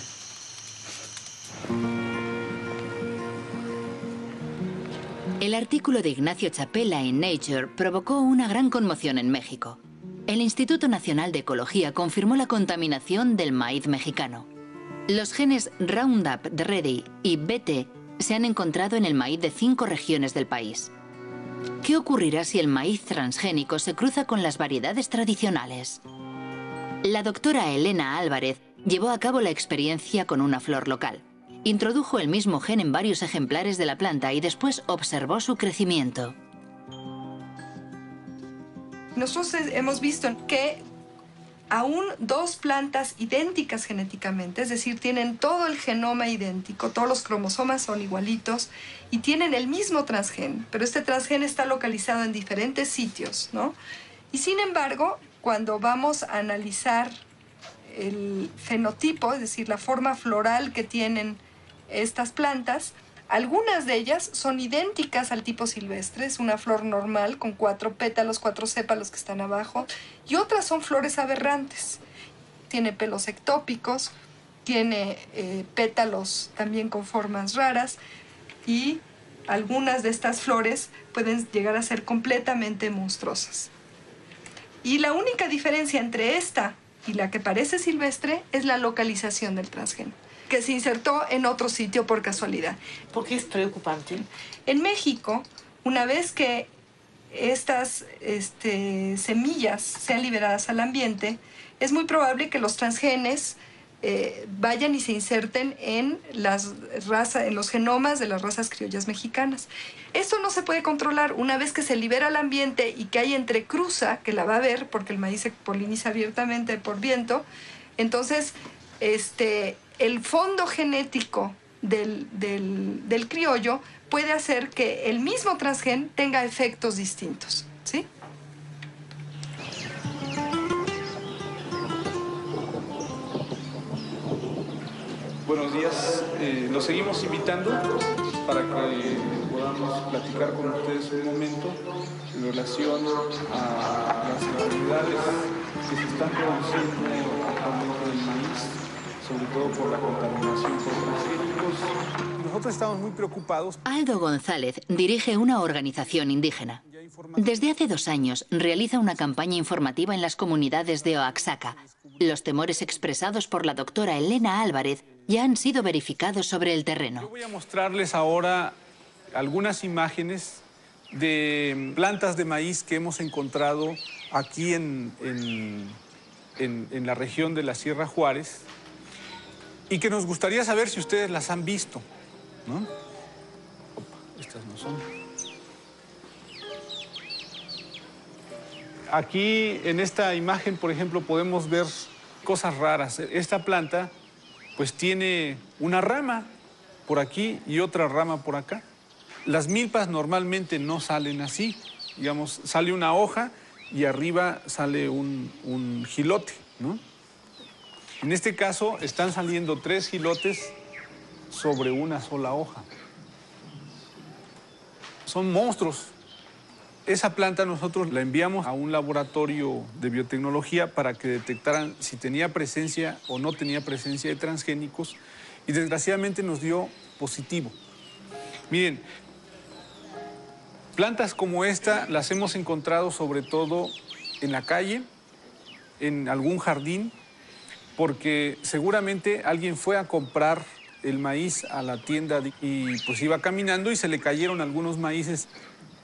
El artículo de Ignacio Chapela en Nature provocó una gran conmoción en México. El Instituto Nacional de Ecología confirmó la contaminación del maíz mexicano. Los genes Roundup Ready y BT se han encontrado en el maíz de 5 regiones del país. ¿Qué ocurrirá si el maíz transgénico se cruza con las variedades tradicionales? La doctora Elena Álvarez llevó a cabo la experiencia con una flor local. Introdujo el mismo gen en varios ejemplares de la planta y después observó su crecimiento. Nosotros hemos visto que aún 2 plantas idénticas genéticamente, es decir, tienen todo el genoma idéntico, todos los cromosomas son igualitos y tienen el mismo transgen, pero este transgen está localizado en diferentes sitios, ¿no? Y sin embargo, cuando vamos a analizar el fenotipo, es decir, la forma floral que tienen estas plantas, algunas de ellas son idénticas al tipo silvestre, es una flor normal con 4 pétalos, 4 sépalos que están abajo, y otras son flores aberrantes. Tiene pelos ectópicos, tiene pétalos también con formas raras, y algunas de estas flores pueden llegar a ser completamente monstruosas. Y la única diferencia entre esta y la que parece silvestre es la localización del transgén, que se insertó en otro sitio por casualidad. ¿Por qué es preocupante? En México, una vez que estas semillas sean liberadas al ambiente, es muy probable que los transgenes vayan y se inserten en los genomas de las razas criollas mexicanas. Esto no se puede controlar. Una vez que se libera al ambiente y que hay entrecruza, que la va a haber porque el maíz se poliniza abiertamente por viento, entonces el fondo genético del criollo puede hacer que el mismo transgen tenga efectos distintos, ¿sí? Buenos días, los seguimos invitando para que podamos platicar con ustedes un momento en relación a las enfermedades que se están produciendo actualmente del maíz, sobre todo por la contaminación por transgénicos. Nosotros estamos muy preocupados. Aldo González dirige una organización indígena. Desde hace 2 años realiza una campaña informativa en las comunidades de Oaxaca. Los temores expresados por la doctora Elena Álvarez ya han sido verificados sobre el terreno. Yo voy a mostrarles ahora algunas imágenes de plantas de maíz que hemos encontrado aquí en la región de la Sierra Juárez y que nos gustaría saber si ustedes las han visto, ¿no? Opa, estas no son. Aquí en esta imagen, por ejemplo, podemos ver cosas raras. Esta planta pues tiene una rama por aquí y otra rama por acá. Las milpas normalmente no salen así. Digamos, sale una hoja y arriba sale un jilote, ¿no? En este caso están saliendo 3 jilotes sobre una sola hoja. Son monstruos. Esa planta nosotros la enviamos a un laboratorio de biotecnología para que detectaran si tenía presencia o no tenía presencia de transgénicos y desgraciadamente nos dio positivo. Miren, plantas como esta las hemos encontrado sobre todo en la calle, en algún jardín, porque seguramente alguien fue a comprar el maíz a la tienda y pues iba caminando y se le cayeron algunos maíces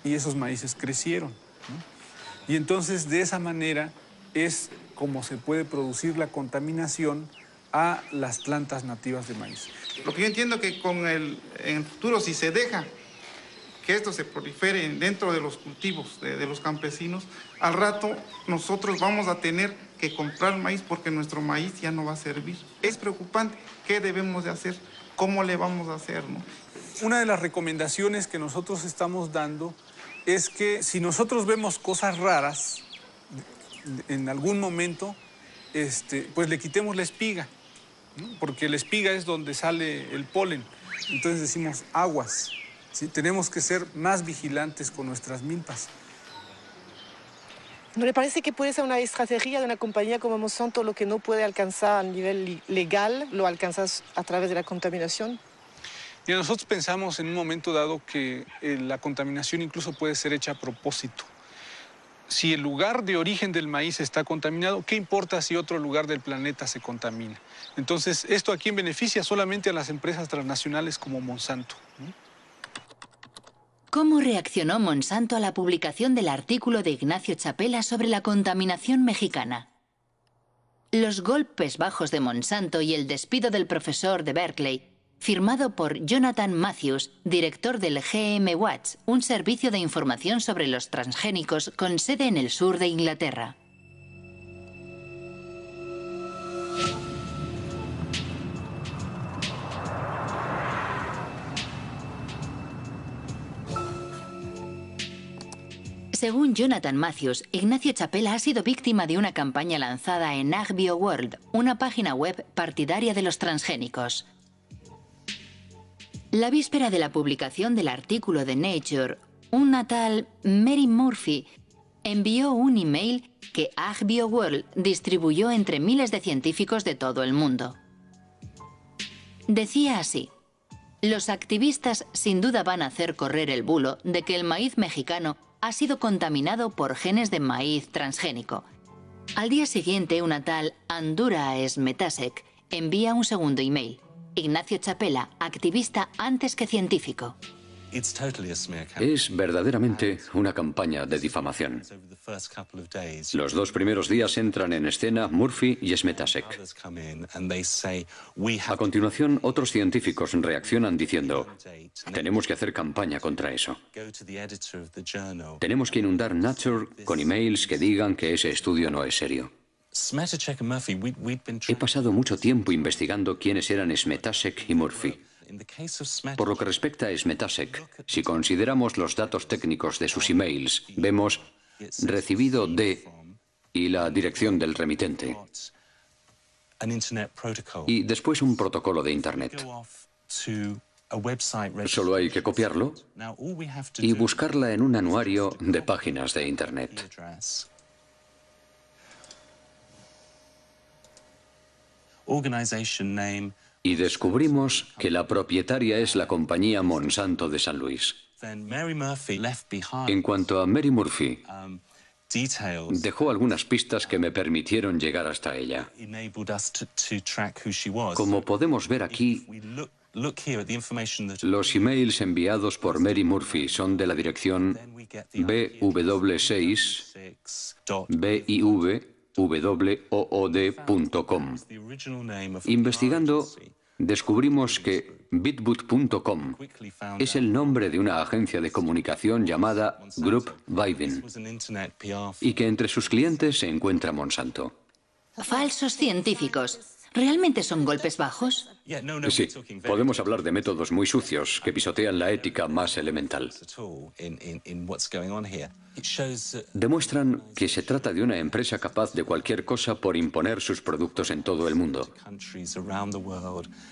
y esos maíces crecieron, ¿no? Y entonces de esa manera es como se puede producir la contaminación a las plantas nativas de maíz. Lo que yo entiendo que en el futuro, si se deja que esto se prolifere dentro de los cultivos de los campesinos, al rato nosotros vamos a tener que comprar maíz porque nuestro maíz ya no va a servir. Es preocupante. ¿Qué debemos de hacer? ¿Cómo le vamos a hacer, no? Una de las recomendaciones que nosotros estamos dando es que si nosotros vemos cosas raras en algún momento, pues le quitemos la espiga, ¿no? Porque la espiga es donde sale el polen. Entonces decimos aguas, ¿sí? Tenemos que ser más vigilantes con nuestras milpas. ¿No le parece que puede ser una estrategia de una compañía como Monsanto lo que no puede alcanzar a nivel legal, lo alcanzas a través de la contaminación? Y nosotros pensamos en un momento dado que la contaminación incluso puede ser hecha a propósito. Si el lugar de origen del maíz está contaminado, ¿qué importa si otro lugar del planeta se contamina? Entonces, ¿esto a quién beneficia? Solamente a las empresas transnacionales como Monsanto, ¿no? ¿Cómo reaccionó Monsanto a la publicación del artículo de Ignacio Chapela sobre la contaminación mexicana? Los golpes bajos de Monsanto y el despido del profesor de Berkeley, firmado por Jonathan Matthews, director del GM Watch, un servicio de información sobre los transgénicos con sede en el sur de Inglaterra. Según Jonathan Matthews, Ignacio Chapela ha sido víctima de una campaña lanzada en AgBioWorld, una página web partidaria de los transgénicos. La víspera de la publicación del artículo de Nature, una tal Mary Murphy envió un email que AgBioWorld distribuyó entre miles de científicos de todo el mundo. Decía así: los activistas sin duda van a hacer correr el bulo de que el maíz mexicano ha sido contaminado por genes de maíz transgénico. Al día siguiente, una tal Andura Smetasek envía un segundo email. Ignacio Chapela, activista antes que científico. Es verdaderamente una campaña de difamación. Los 2 primeros días entran en escena Murphy y Smetasek. A continuación, otros científicos reaccionan diciendo: tenemos que hacer campaña contra eso. Tenemos que inundar Nature con emails que digan que ese estudio no es serio. He pasado mucho tiempo investigando quiénes eran Smetasek y Murphy. Por lo que respecta a Smetasek, si consideramos los datos técnicos de sus emails, vemos recibido de y la dirección del remitente, y después un protocolo de Internet. Solo hay que copiarlo y buscarla en un anuario de páginas de Internet. Y descubrimos que la propietaria es la compañía Monsanto de San Luis. En cuanto a Mary Murphy, dejó algunas pistas que me permitieron llegar hasta ella. Como podemos ver aquí, los emails enviados por Mary Murphy son de la dirección bw6biwood.com. Investigando, descubrimos que bitboot.com es el nombre de una agencia de comunicación llamada Group Vivin y que entre sus clientes se encuentra Monsanto. Falsos científicos. ¿Realmente son golpes bajos? Sí, podemos hablar de métodos muy sucios que pisotean la ética más elemental. Demuestran que se trata de una empresa capaz de cualquier cosa por imponer sus productos en todo el mundo,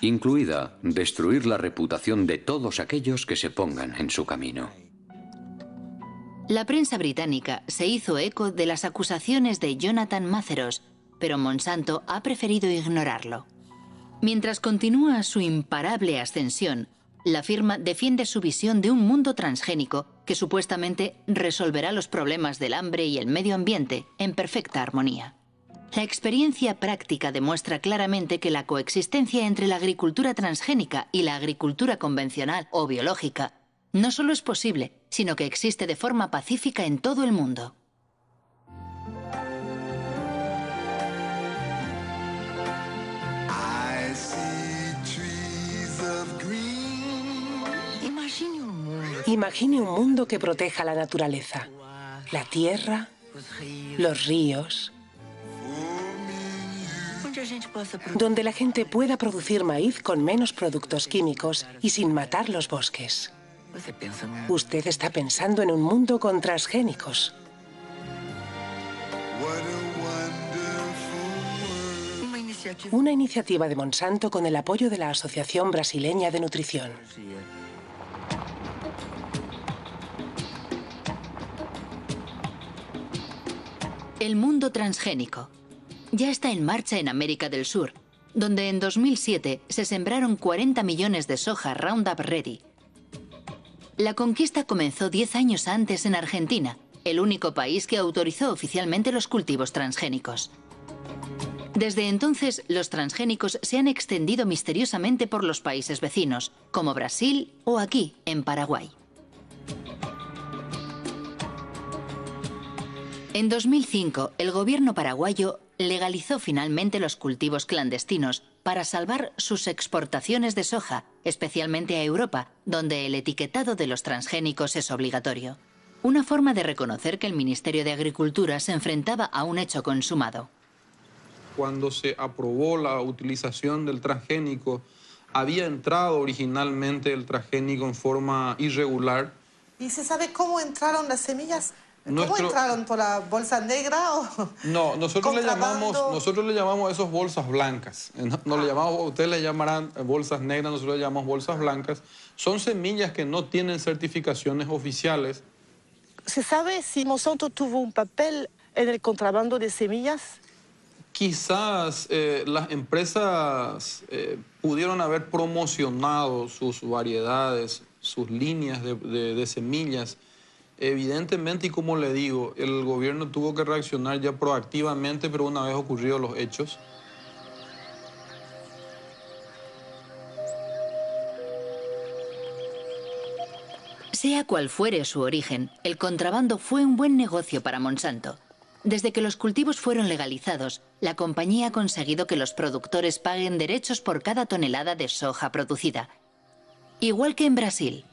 incluida destruir la reputación de todos aquellos que se pongan en su camino. La prensa británica se hizo eco de las acusaciones de Jonathan Matthews, pero Monsanto ha preferido ignorarlo. Mientras continúa su imparable ascensión, la firma defiende su visión de un mundo transgénico que supuestamente resolverá los problemas del hambre y el medio ambiente en perfecta armonía. La experiencia práctica demuestra claramente que la coexistencia entre la agricultura transgénica y la agricultura convencional o biológica no solo es posible, sino que existe de forma pacífica en todo el mundo. Imagine un mundo que proteja la naturaleza, la tierra, los ríos, donde la gente pueda producir maíz con menos productos químicos y sin matar los bosques. Usted está pensando en un mundo con transgénicos. Una iniciativa de Monsanto con el apoyo de la Asociación Brasileña de Nutrición. El mundo transgénico ya está en marcha en América del Sur, donde en 2007 se sembraron 40 millones de soja Roundup Ready. La conquista comenzó 10 años antes en Argentina, el único país que autorizó oficialmente los cultivos transgénicos. Desde entonces, los transgénicos se han extendido misteriosamente por los países vecinos, como Brasil o aquí, en Paraguay. En 2005, el gobierno paraguayo legalizó finalmente los cultivos clandestinos para salvar sus exportaciones de soja, especialmente a Europa, donde el etiquetado de los transgénicos es obligatorio. Una forma de reconocer que el Ministerio de Agricultura se enfrentaba a un hecho consumado. Cuando se aprobó la utilización del transgénico, había entrado originalmente el transgénico en forma irregular. ¿Y se sabe cómo entraron las semillas? ¿Cómo entraron? ¿Por la bolsa negra o...? No, nosotros le llamamos a esos bolsas blancas. No le llamamos, ustedes le llamarán bolsas negras, nosotros le llamamos bolsas blancas. Son semillas que no tienen certificaciones oficiales. ¿Se sabe si Monsanto tuvo un papel en el contrabando de semillas? Quizás las empresas pudieron haber promocionado sus variedades, sus líneas de semillas. Evidentemente, y como le digo, el gobierno tuvo que reaccionar ya proactivamente, pero una vez ocurridos los hechos. Sea cual fuere su origen, el contrabando fue un buen negocio para Monsanto. Desde que los cultivos fueron legalizados, la compañía ha conseguido que los productores paguen derechos por cada tonelada de soja producida. Igual que en Brasil.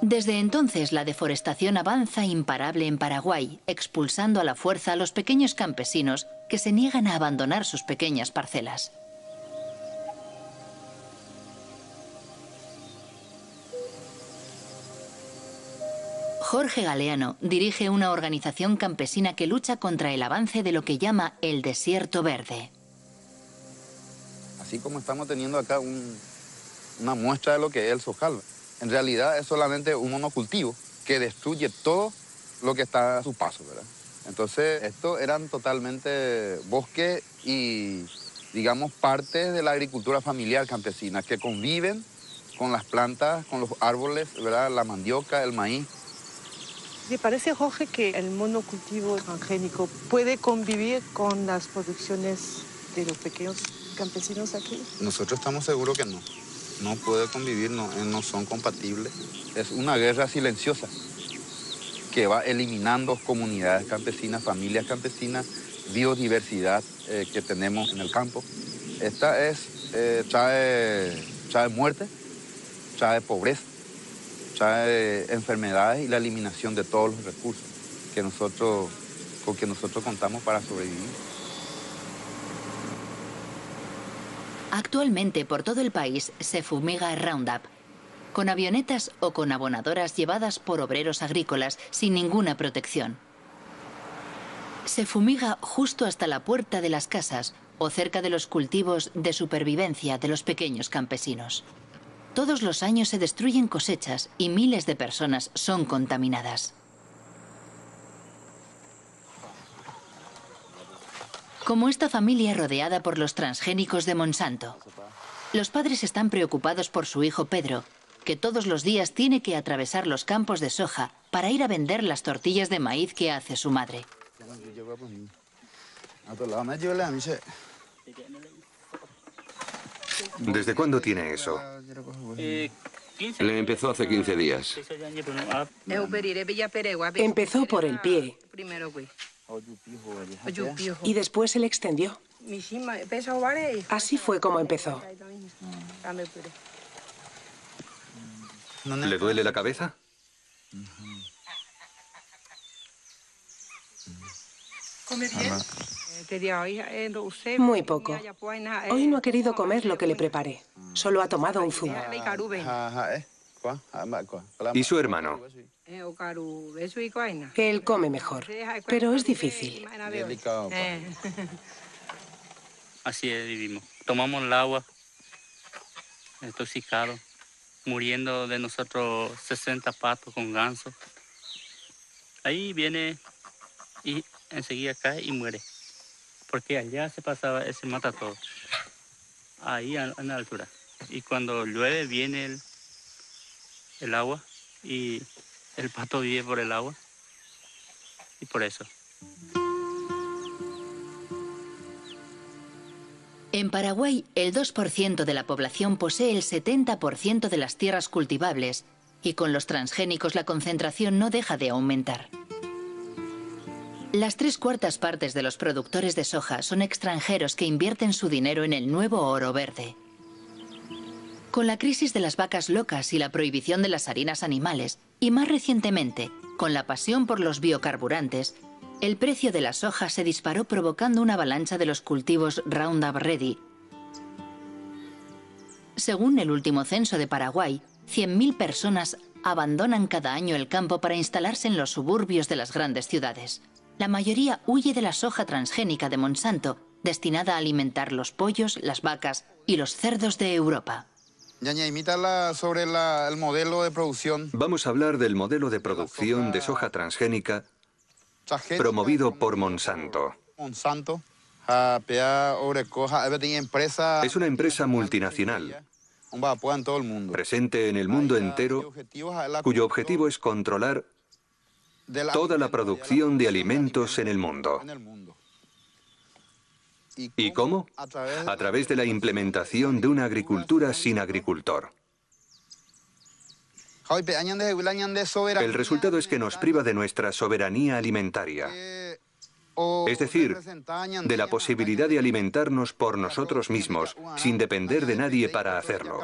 Desde entonces, la deforestación avanza imparable en Paraguay, expulsando a la fuerza a los pequeños campesinos que se niegan a abandonar sus pequeñas parcelas. Jorge Galeano dirige una organización campesina que lucha contra el avance de lo que llama el desierto verde. Así como estamos teniendo acá una muestra de lo que es el sojal. En realidad es solamente un monocultivo que destruye todo lo que está a su paso, ¿verdad? Entonces, estos eran totalmente bosque y, digamos, parte de la agricultura familiar campesina, que conviven con las plantas, con los árboles, ¿verdad? La mandioca, el maíz. ¿Le parece, Jorge, que el monocultivo transgénico puede convivir con las producciones de los pequeños campesinos aquí? Nosotros estamos seguros que no. No puede convivir, no son compatibles. Es una guerra silenciosa que va eliminando comunidades campesinas, familias campesinas, biodiversidad que tenemos en el campo. Esta trae muerte, trae pobreza, trae enfermedades y la eliminación de todos los recursos con que nosotros contamos para sobrevivir. Actualmente, por todo el país se fumiga Roundup, con avionetas o con abonadoras llevadas por obreros agrícolas sin ninguna protección. Se fumiga justo hasta la puerta de las casas o cerca de los cultivos de supervivencia de los pequeños campesinos. Todos los años se destruyen cosechas y miles de personas son contaminadas. Como esta familia rodeada por los transgénicos de Monsanto. Los padres están preocupados por su hijo Pedro, que todos los días tiene que atravesar los campos de soja para ir a vender las tortillas de maíz que hace su madre. ¿Desde cuándo tiene eso? Le empezó hace 15 días. Empezó por el pie. Y después se le extendió. Así fue como empezó. ¿Le duele la cabeza? Muy poco. Hoy no ha querido comer lo que le preparé. Solo ha tomado un zumo. ¿Y su hermano? Él come mejor, pero es difícil. Así vivimos. Tomamos el agua, intoxicado. muriendo de nosotros 60 patos con ganso. Ahí viene y enseguida cae y muere. Porque allá se pasaba, se mata todo. Ahí en la altura. Y cuando llueve viene el agua y el pato vive por el agua. Y por eso. En Paraguay, el 2% de la población posee el 70% de las tierras cultivables y con los transgénicos la concentración no deja de aumentar. Las 3/4 partes de los productores de soja son extranjeros que invierten su dinero en el nuevo oro verde. Con la crisis de las vacas locas y la prohibición de las harinas animales, y más recientemente, con la pasión por los biocarburantes, el precio de la soja se disparó provocando una avalancha de los cultivos Roundup Ready. Según el último censo de Paraguay, 100.000 personas abandonan cada año el campo para instalarse en los suburbios de las grandes ciudades. La mayoría huye de la soja transgénica de Monsanto, destinada a alimentar los pollos, las vacas y los cerdos de Europa. Ñaña, imítala sobre el modelo de producción. Vamos a hablar del modelo de producción de soja transgénica promovido por Monsanto. Es una empresa multinacional presente en el mundo entero, cuyo objetivo es controlar toda la producción de alimentos en el mundo. ¿Y cómo? A través de la implementación de una agricultura sin agricultor. El resultado es que nos priva de nuestra soberanía alimentaria, es decir, de la posibilidad de alimentarnos por nosotros mismos, sin depender de nadie para hacerlo.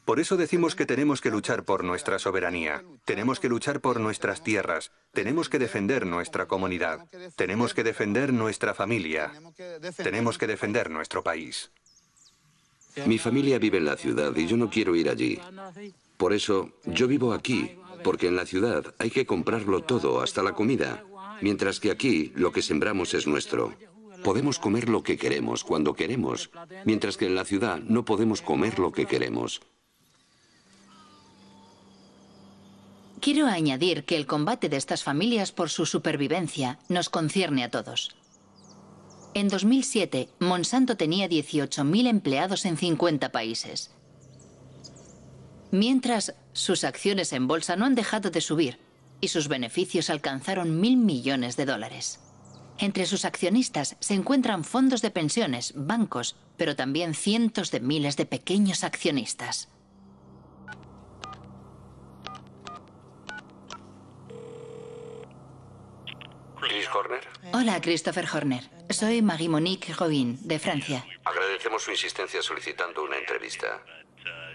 Por eso decimos que tenemos que luchar por nuestra soberanía, tenemos que luchar por nuestras tierras, tenemos que defender nuestra comunidad, tenemos que defender nuestra familia, tenemos que defender nuestro país. Mi familia vive en la ciudad y yo no quiero ir allí. Por eso, yo vivo aquí, porque en la ciudad hay que comprarlo todo, hasta la comida, mientras que aquí lo que sembramos es nuestro. Podemos comer lo que queremos, cuando queremos, mientras que en la ciudad no podemos comer lo que queremos. Quiero añadir que el combate de estas familias por su supervivencia nos concierne a todos. En 2007, Monsanto tenía 18.000 empleados en 50 países. Mientras, sus acciones en bolsa no han dejado de subir y sus beneficios alcanzaron $1.000 millones. Entre sus accionistas se encuentran fondos de pensiones, bancos, pero también cientos de miles de pequeños accionistas. ¿Chris Horner? Hola, Christopher Horner. Soy Marie-Monique Robin, de Francia. Agradecemos su insistencia solicitando una entrevista.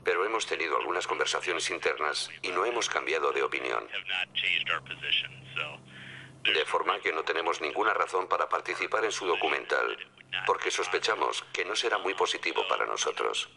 Pero hemos tenido algunas conversaciones internas y no hemos cambiado de opinión. De forma que no tenemos ninguna razón para participar en su documental, porque sospechamos que no será muy positivo para nosotros.